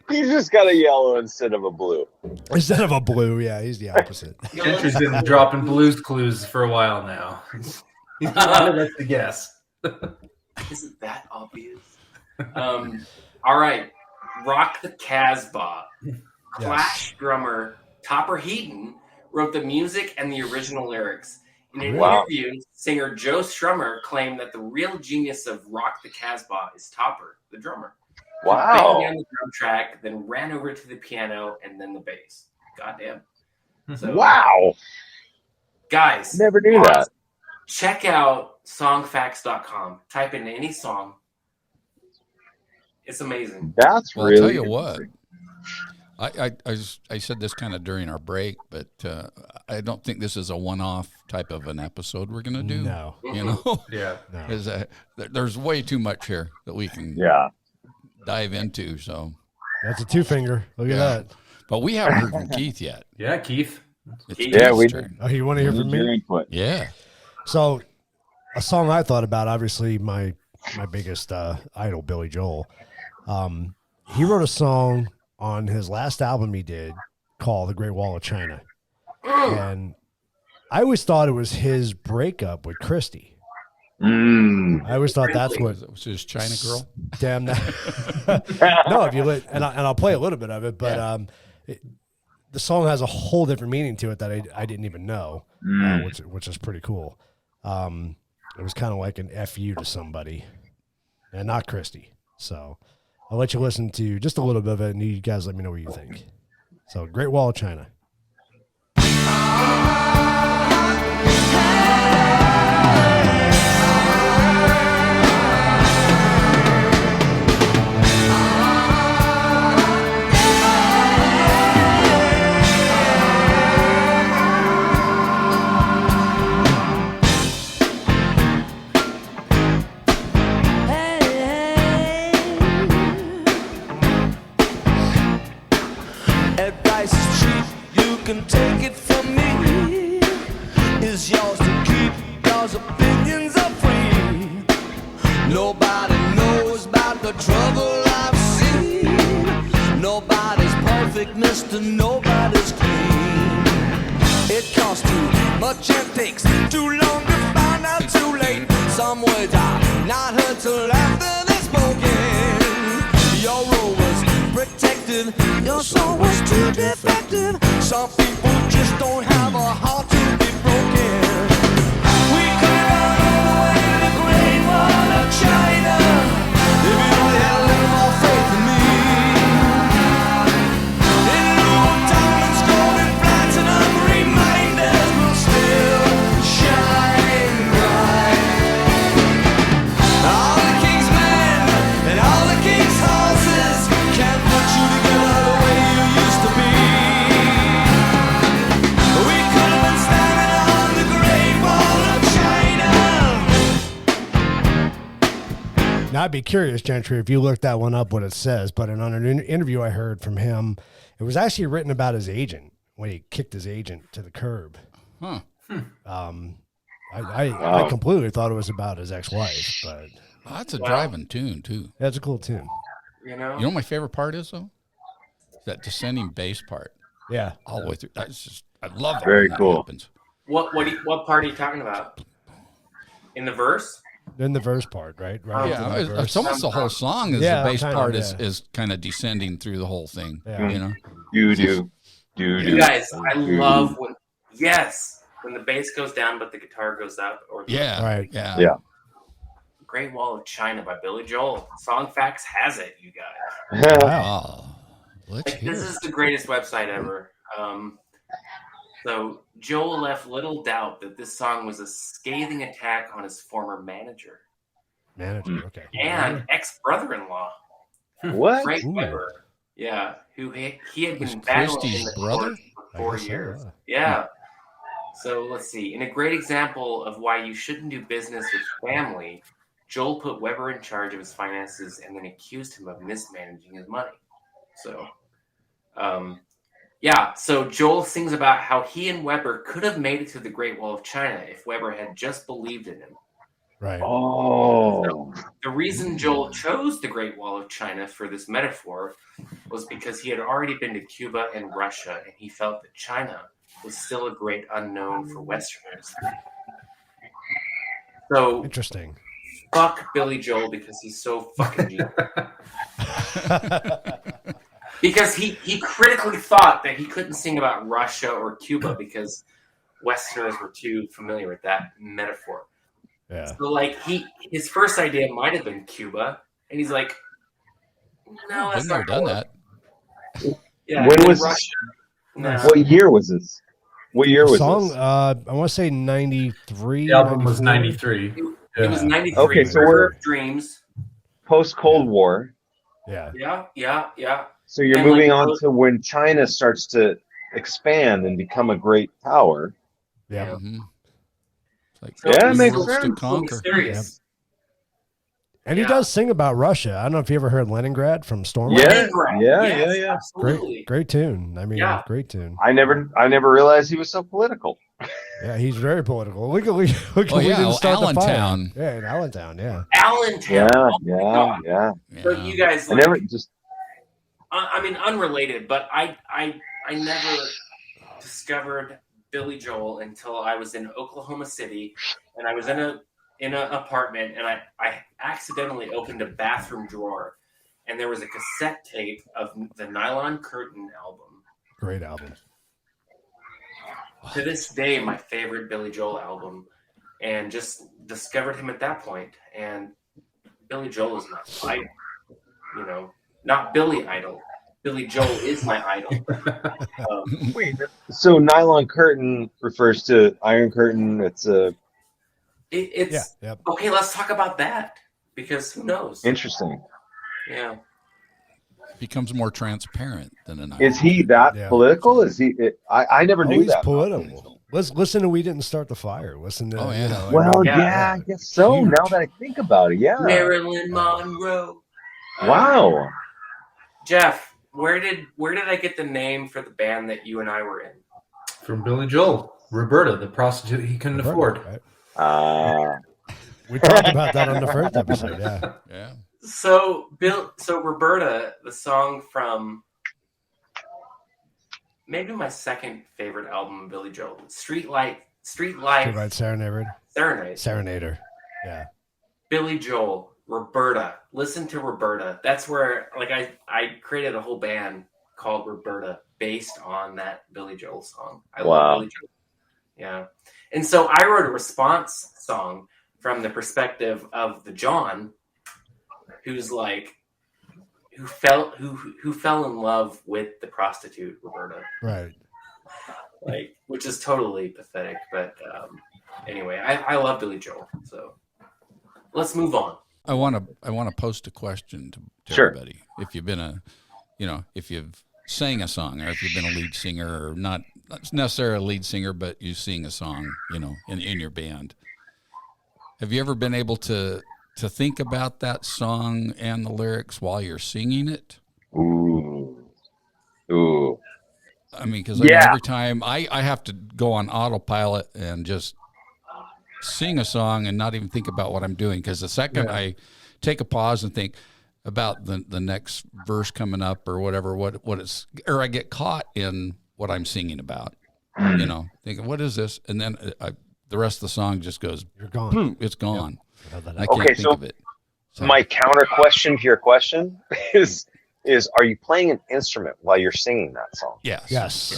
He's just got a yellow instead of a blue. Instead of a blue, yeah, he's the opposite. Gentry's been dropping Blues Clues for a while now. He's not let to guess. Isn't that obvious? All right. Rock the Casbah. Clash drummer Topper Heaton wrote the music and the original lyrics. In an Wow. interview, singer Joe Strummer claimed that the real genius of Rock the Casbah is Topper, the drummer. He banged Wow. down the drum track, then ran over to the piano and then the bass. Goddamn. So, Wow. guys, Never knew that. check out songfacts.com. Type in any song. It's amazing. That's Well, really I'll tell you what. interesting. I said this kind of during our break, but I don't think this is a one-off type of an episode we're going to do. No. You know, Yeah. No. there's way too much here that we can Yeah. dive into. So, That's a two finger. Look at Yeah. that. but we haven't heard from Keith yet. Yeah, Keith. It's Yeah, Keith's we- turn. Oh, you want to hear from Your me? input. Yeah. So, a song I thought about, obviously, my biggest idol, Billy Joel. He wrote a song on his last album he did called The Great Wall of China. And I always thought it was his breakup with Christy. Mm. I always thought that's what Was his China girl? damn that. No, if you lit, and I'll play a little bit of it, but the song has a whole different meaning to it that I didn't even know, which is pretty cool. It was kind of like an FU to somebody, and not Christy. So I'll let you listen to just a little bit of it, and you guys let me know what you think. So, Great Wall of China. Advice is cheap, you can take it from me. It's yours to keep, cause opinions are free. Nobody knows about the trouble I've seen. Nobody's perfect, mister, nobody's clean. It costs too much and takes too long to find out too late. Some words are not heard till after they're spoken. Your role was protected, your soul was too defective. Some people just don't have a heart to be broken. We could run away to the Great Wall of China if you only had a little more faith in me. In lieu of diamonds, gold, and platinum, reminders will still shine bright. All the king's men and all the king's horses can't put you together the way you used to be. I'd be curious, Gentry, if you looked that one up, what it says. But in on an interview I heard from him, it was actually written about his agent when he kicked his agent to the curb. Huh. I completely thought it was about his ex-wife, but That's a driving tune too. that's a cool tune. You know what my favorite part is though? That descending bass part. Yeah, all the way through. That's just I love it. Very when cool. That happens. What part are you talking about? In the verse? Then the verse part, right? Yeah, it's almost the whole song. Is the bass part is kind of descending through the whole thing. Yeah. You know, You guys, I love when the bass goes down but the guitar goes up. Or right. Yeah. Great Wall of China by Billy Joel. Song Facts has it, you guys. wow. Let's hear This it. is the greatest website ever. So Joel left little doubt that this song was a scathing attack on his former manager Okay. and ex-brother-in-law, What? Frank Ooh. Weber. Yeah, who he had Was been battling Christie's in the brother? court for 4 I guess so, years. yeah. Yeah. So let's see. In a great example of why you shouldn't do business with family, Joel put Weber in charge of his finances and then accused him of mismanaging his money. So, so Joel sings about how he and Weber could have made it to the Great Wall of China if Weber had just believed in him. Right. Oh. The reason Joel chose the Great Wall of China for this metaphor was because he had already been to Cuba and Russia, and he felt that China was still a great unknown for Westerners. So Interesting. fuck Billy Joel because he's so fucking genius. Because he critically thought that he couldn't sing about Russia or Cuba because Westerners were too familiar with that metaphor. Yeah. So like his first idea might have been Cuba, and he's like, no, that's I've never not done gonna that. work. Yeah, When and was- Russia? No. What year was this? What year was Song, this? I want to say 93. The album was 94. 93. It was 93. Okay, so River we're- of Dreams. Post Cold War. Yeah. Yeah. So you're And, moving like, on to when China starts to expand and become a great power. Yeah. Mm-hmm. It's like So Yeah, it he's makes so sense. to conquer. mysterious. And he Yeah. does sing about Russia. I don't know if you ever heard Leningrad from Storm. Yeah, Leningrad, yeah, yes, yeah. Absolutely. Great tune. I mean, Yeah. great tune. I never realized he was so political. Yeah, he's very political. We Oh, yeah, didn't start the fire. Allentown. Yeah, in Allentown. Yeah. Allentown. Yeah, Oh my yeah, God. yeah. So Yeah. you guys, I like, never just I mean, unrelated, but I never discovered Billy Joel until I was in Oklahoma City, and I was in an apartment, and I accidentally opened a bathroom drawer, and there was a cassette tape of the Nylon Curtain album. Great album. To this day, my favorite Billy Joel album, and just discovered him at that point. And Billy Joel is my idol, not Billy Idol. Billy Joel is my idol. wait. So nylon curtain refers to Iron Curtain. It's a It's Yeah. Yep. okay. Let's talk about that because who knows? interesting. Yeah. Becomes more transparent than an Is he that Yeah. political? Is he? I never Oh, knew he's that. political. Let's listen to "We Didn't Start the Fire." Listen to. Oh, yeah. Well, Yeah. yeah, I guess so. Huge. Now that I think about it, yeah. Marilyn Monroe. Wow. Jeff, where did I get the name for the band that you and I were in? From Billy Joel. Roberta, the prostitute he couldn't afford. Right? We talked about that on the first episode. Yeah. Yeah. So Roberta, the song from maybe my second favorite album of Billy Joel, Streetlight Right, Serenade. Serenade. Serenader. Yeah. Billy Joel, Roberta. Listen to Roberta. That's where I created a whole band called Roberta based on that Billy Joel song. I Wow. love Billy Joel. Yeah. And so I wrote a response song from the perspective of the John who's like who fell in love with the prostitute Roberta. Right. Like, which is totally pathetic, but anyway, I love Billy Joel. So let's move on. I want to post a question to Sure. everybody. If you've been if you've sang a song, or if you've been a lead singer, or not necessarily a lead singer, but you sing a song, in your band. Have you ever been able to to think about that song and the lyrics while you're singing it. Ooh. I mean, because Yeah. every time I have to go on autopilot and just sing a song and not even think about what I'm doing. Because the second I take a pause and think about the next verse coming up or whatever, what it's, or I get caught in what I'm singing about, you know, thinking, what is this? And then the rest of the song just goes, You're gone. boom, it's gone. Yep. I can't think of it. So, My counter question to your question is are you playing an instrument while you're singing that song? Yes.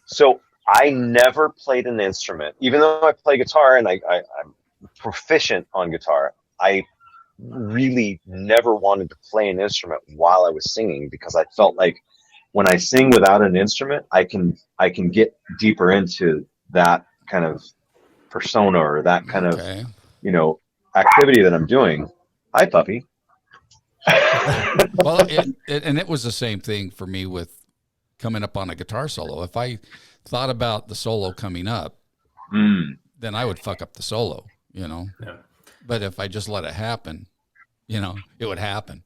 So I never played an instrument, even though I play guitar and I'm proficient on guitar. I really never wanted to play an instrument while I was singing because I felt like when I sing without an instrument, I can get deeper into that kind of persona or that kind of, you know, activity that I'm doing. Hi, puppy. Well, it was the same thing for me with coming up on a guitar solo. If I thought about the solo coming up, then I would fuck up the solo, you know. Yeah. But if I just let it happen, you know, it would happen.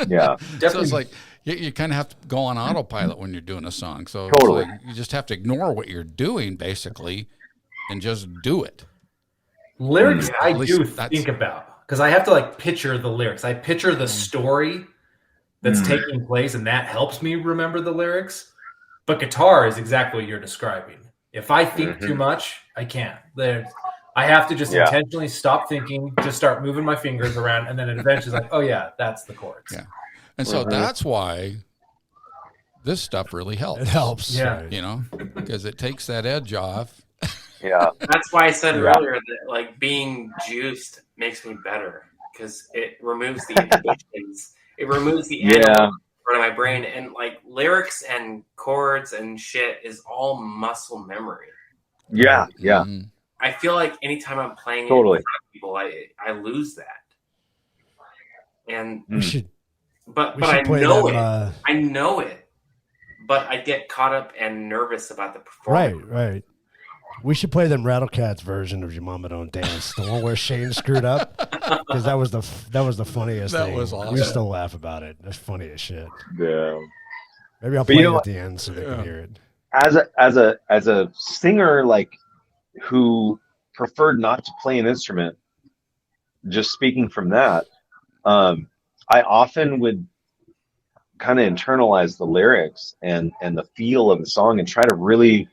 Yeah. So it's like you kind of have to go on autopilot when you're doing a song. So Totally. it's like you just have to ignore what you're doing basically and just do it. Lyrics I At least do that's- think about because I have to like picture the lyrics. I picture the story that's taking place, and that helps me remember the lyrics. But guitar is exactly what you're describing. If I think too much, I can't. I have to just intentionally stop thinking, just start moving my fingers around, and then it eventually is like, oh yeah, that's the chords. Yeah. And so that's why this stuff really helps. It helps. Yeah. You know, because it takes that edge off. Yeah. That's why I said earlier that like being juiced makes me better because it removes the inhibitions. It removes the analog part of my brain, and like lyrics and chords and shit is all muscle memory. Yeah. I feel like anytime I'm playing it Totally. in front of people, I lose that. And We should but we I should play know them, it. I know it. But I get caught up and nervous about the performance. right. We should play them Rattlecats version of Your Mama Don't Dance, the one where Shane screwed up, because that was the funniest That thing. was awesome. We still laugh about it. That's funny as shit. Yeah. Maybe I'll But play you know it at what? the end so they can hear it. As a singer, like, who preferred not to play an instrument, just speaking from that, I often would kind of internalize the lyrics and the feel of the song and try to really,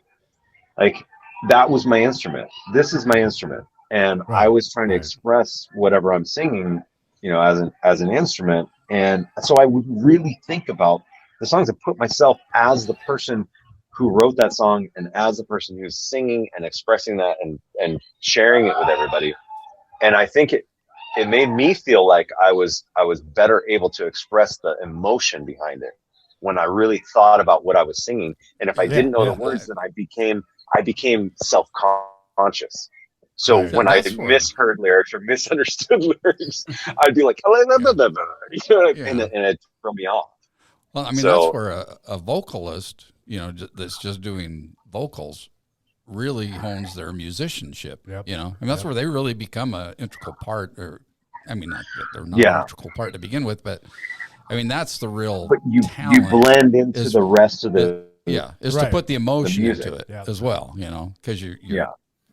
like, that was my instrument. This is my instrument. And I was trying to express whatever I'm singing, you know, as an instrument. And so I would really think about the songs and put myself as the person who wrote that song and as the person who's singing and expressing that and sharing it with everybody. And I think it made me feel like I was better able to express the emotion behind it when I really thought about what I was singing. And if I didn't know the words, then I became self-conscious. So when I misheard lyrics or misunderstood lyrics, I'd be like, you know, and it threw me off. Well, I mean, that's where a vocalist, you know, that's just doing vocals really hones their musicianship. You know, I mean, that's where they really become an integral part, or, I mean, not that they're not an integral part to begin with, but I mean, that's the real talent. You blend into the rest of the... is to put the emotion into it as well, you know, because you're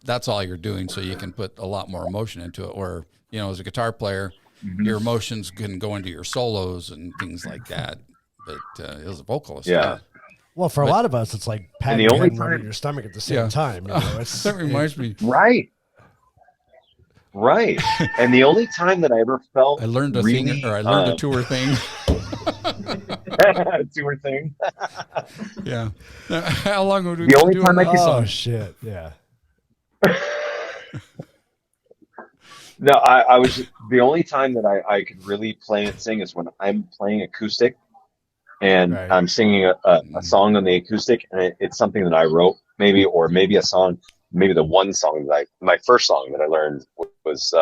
that's all you're doing, so you can put a lot more emotion into it. Or, you know, as a guitar player, your emotions can go into your solos and things like that. But as a vocalist, well, for a lot of us, it's like patting your head and rubbing your stomach at the same time. You know, that reminds me. Right. And the only time that I ever felt I learned a really, thing, or I learned a tour thing. Tour thing. Yeah. How long would we the only do time I could? Oh shit! Yeah. No, I was the only time that I could really play and sing is when I'm playing acoustic, and I'm singing a song on the acoustic, and it's something that I wrote, maybe a song, maybe the one song that my first song that I learned was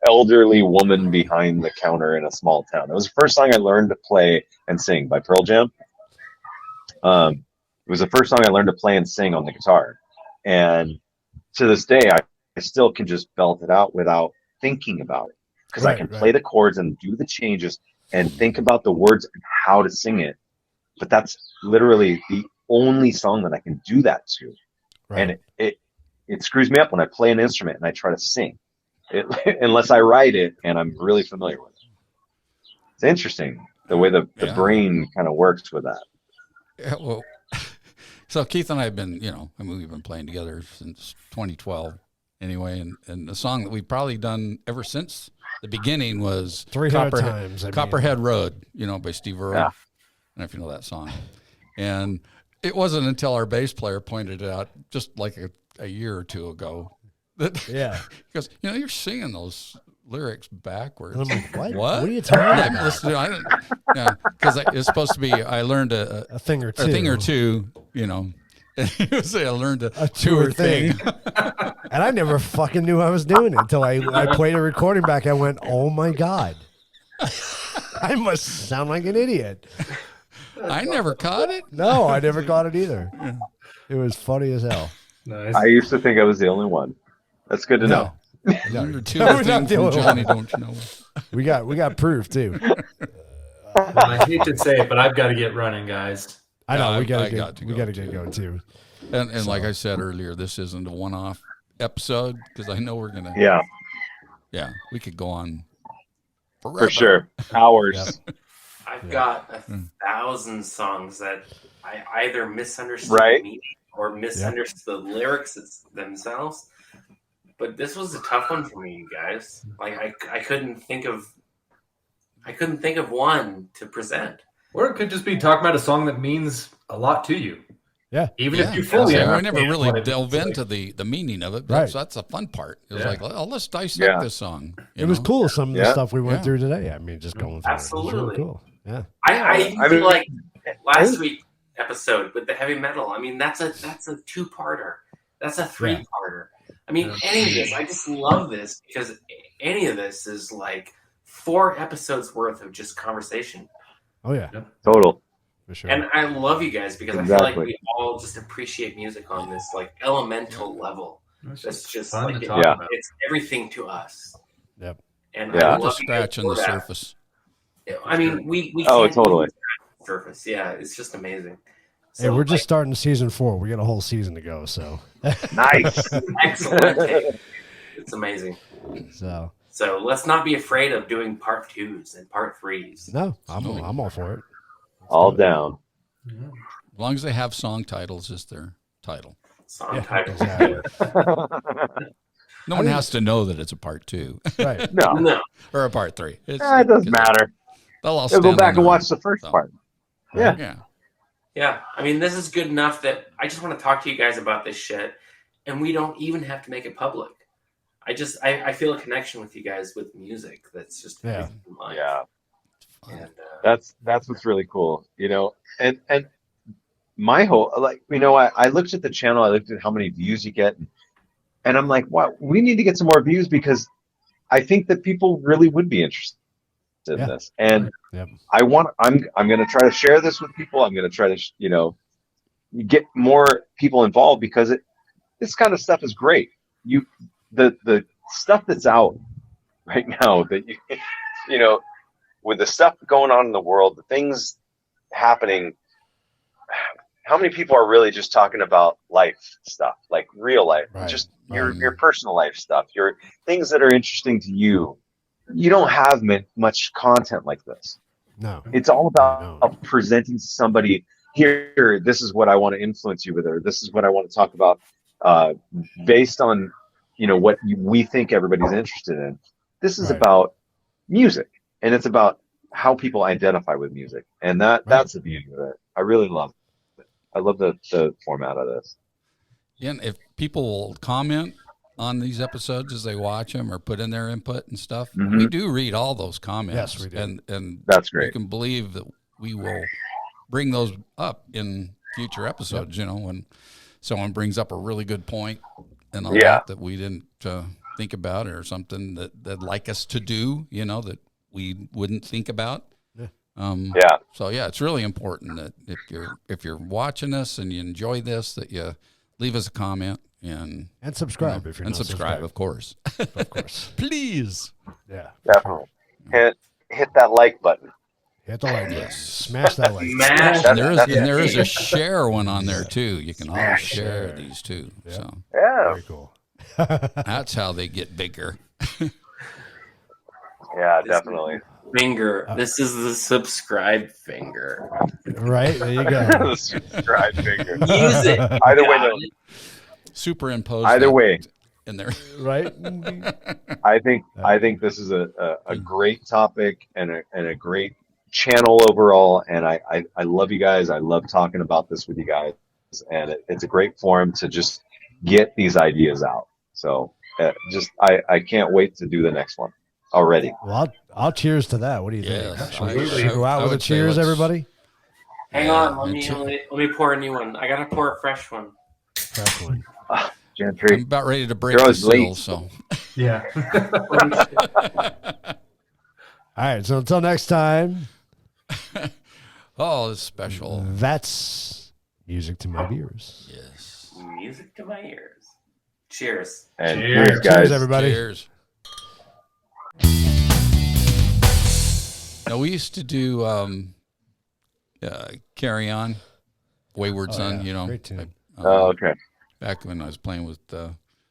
"Elderly Woman Behind the Counter in a Small Town." It was the first song I learned to play and sing by Pearl Jam. It was the first song I learned to play and sing on the guitar, and to this day, I still can just belt it out without thinking about it because I Right, can right. play the chords and do the changes and think about the words and how to sing it. But that's literally the only song that I can do that to. Right. And it screws me up when I play an instrument and I try to sing it, unless I write it and I'm really familiar with it. It's interesting the way the Yeah. brain kind of works with that. Yeah, well, so Keith and I have been, we've been playing together since 2012 anyway. And the song that we've probably done ever since the beginning was 300 times. I mean. Copperhead Road, by Steve Earle. Yeah. I don't know if you know that song. And it wasn't until our bass player pointed it out just like a year or two ago that Yeah. he goes, you're singing those lyrics backwards. And I'm like, what? What? What are you talking I about? listened to it. I didn't, yeah, because it's supposed to be. I learned A thing or two. a thing or two. And he would say I learned a tour thing. And I never fucking knew I was doing it until I played a recording back. I went, oh my God. I must sound like an idiot. I never caught it. No, I never got it either. It was funny as hell. Nice. I used to think I was the only one. That's good to know. Learned a two No, we're thing not the from only Johnny, one. don't you know? We got proof too. I hate to say it, but I've got to get running, guys. I know I we got got to we go got to too. get going too. And like I said earlier, this isn't a one-off episode because I know we're gonna. Yeah, we could go on forever. for sure. Hours. I've got 1,000 songs that I either misunderstood Right. the meaning or misunderstood the lyrics themselves. But this was a tough one for me, you guys. Like I couldn't think of one to present. Or it could just be talking about a song that means a lot to you. Yeah. Even if you fully I understand never really what it delve means. into the meaning of it. Right. So that's the fun part. It was Yeah. like, let's dissect Yeah. this song. It was cool. Some of the Yeah. stuff we went Yeah. through today. I mean, just going through Absolutely. it. It was really cool. Yeah. I I feel mean- like last week's episode with the heavy metal. I mean, that's a two-parter. That's a three-parter. I mean, any of this, I just love this because any of this is like 4 episodes worth of just conversation. Oh yeah. Total. For sure. And I love you guys because I feel like Exactly. we all just appreciate music on this like elemental level. That's just fun like to talk about. it's everything to us. Yep. And Yeah. I Just love you guys scratching for the that. surface. I mean, we Oh, can't totally. even scratch the surface. Yeah, it's just amazing. Hey, we're just starting season 4. We got a whole season to go. So. Nice. excellent. Take. It's amazing. So. So let's not be afraid of doing part 2s and part 3s. No, I'm all for it. All down. As long as they have song titles as their title. Song Yeah, title. exactly. No one has to know that it's a part 2 Right. No, No. or a part 3. it doesn't matter. They'll all They'll go stand back on and their watch own. the first So, part. Yeah. Yeah. Yeah, I mean, this is good enough that I just want to talk to you guys about this shit, and we don't even have to make it public. I feel a connection with you guys with music that's just Yeah. in mind. Yeah. And, That's what's really cool, and my whole, I looked at the channel, I looked at how many views you get, and I'm like, wow, we need to get some more views because I think that people really would be interested in this. And Yep. I'm going to try to share this with people. I'm going to try to, get more people involved because this kind of stuff is great. The stuff that's out right now that with the stuff going on in the world, the things happening, how many people are really just talking about life stuff, like real life, Right. just your personal life stuff, your things that are interesting to you? You don't have much content like this. No. It's all No. about presenting somebody here. This is what I want to influence you with, or this is what I want to talk about, based on what we think everybody's interested in. This is Right. about music, and it's about how people identify with music, and that's the beauty of it. I really love it. I love the format of this. Yeah, and if people will comment on these episodes as they watch them or put in their input and stuff, Mhm. we do read all those comments. Yes, we do. And That's you great. can believe that we will bring those up in future episodes. When someone brings up a really good point and all Yeah. that we didn't think about, or something that they'd like us to do, that we wouldn't think about. Yeah. Yeah. So yeah, it's really important that if you're watching us and you enjoy this, that you leave us a comment and subscribe if you're and not subscribe, of course. Of course. Please. Yeah. Definitely. Hit that like button. Hit the like. Yes. Smash that like. Smash. And That's there is a share one on there too. You can always share Share. these too. Yeah. So Yeah. Very cool. that's how they get bigger. Yeah, definitely. Finger. This is the subscribe finger. Right? There you go. The subscribe finger. Use it. Either way, Got though, it. Superimpose either that way, in there. Right? I think this is a great topic and a great channel overall. And I love you guys. I love talking about this with you guys. And it's a great forum to just get these ideas out. So I can't wait to do the next one already. Well, I'll cheers to that. What do you think? Yes, Should we I- go out I with a would say cheers, let's- everybody? Hang Yeah, on. me too. Let me pour a new one. I gotta pour a fresh one. Fresh one. I'm Gentry. about ready to break You're the always late. seal. So Yeah. All right. So until next time, it's special. that's music to my ears. Yes. Music to my ears. Cheers. And Cheers. cheers, guys. Cheers, everybody. Cheers. Now we used to do Carry On, Wayward Son, yeah. you know. Great tune. Oh, okay. Back when I was playing with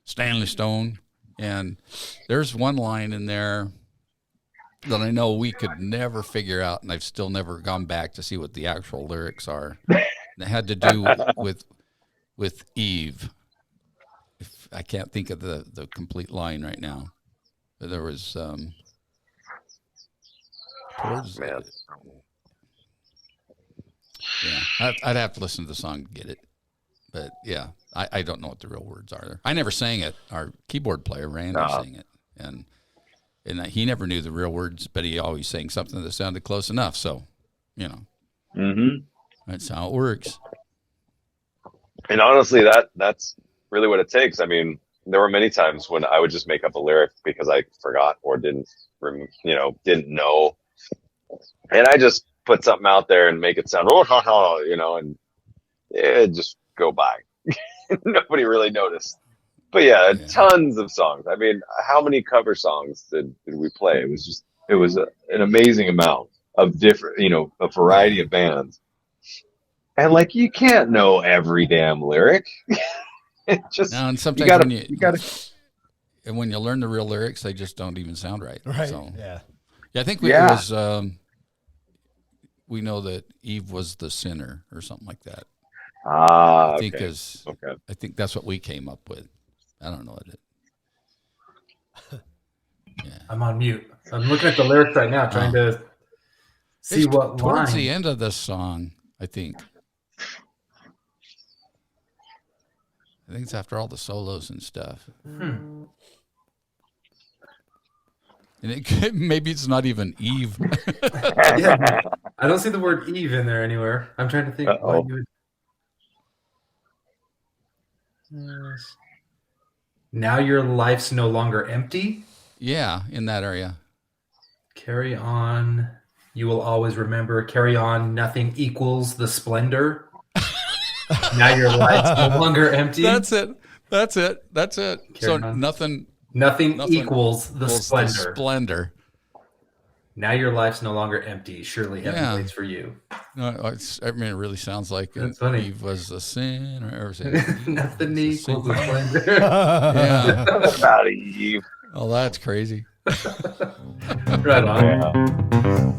Stanley Stone. And there's one line in there that I know we could never figure out, and I've still never gone back to see what the actual lyrics are. It had to do with Eve. If I can't think of the complete line right now. But there was towards Man. yeah, I'd have to listen to the song to get it. But yeah, I don't know what the real words are. I never sang it. Our keyboard player, Randy, sang it. And he never knew the real words, but he always sang something that sounded close enough. So, you know, Mm-hmm. that's how it works. And honestly, that's really what it takes. I mean, there were many times when I would just make up a lyric because I forgot or didn't know. And I just put something out there and make it sound, and it just go by. Nobody really noticed. But yeah, tons of songs. I mean, how many cover songs did we play? It was an amazing amount of different, a variety of bands. And like, you can't know every damn lyric. It just, Now, and sometimes you gotta, and when you learn the real lyrics, they just don't even sound right. Right. So, Yeah. I think it was, we know that Eve was the sinner or something like that. I think okay. I think that's what we came up with. I don't know what it. Yeah. I'm on mute. I'm looking at the lyrics right now, trying to see It's what towards line. the end of this song, I think. I think it's after all the solos and stuff. And maybe it's not even Eve. Yeah. I don't see the word Eve in there anywhere. I'm trying to think what you would. Now your life's no longer empty. Yeah, in that area. Carry on. You will always remember. Carry on. Nothing equals the splendor. Now your life's no longer empty. That's it. So Carry on. nothing Nothing equals the equals splendor. the splendor. Now your life's no longer empty. Surely heaven Yeah. waits for you. No, it really sounds like That's funny. Eve was a sin, or Nothing equals the splendor. yeah. about Eve. Oh, that's crazy. Right on. Yeah.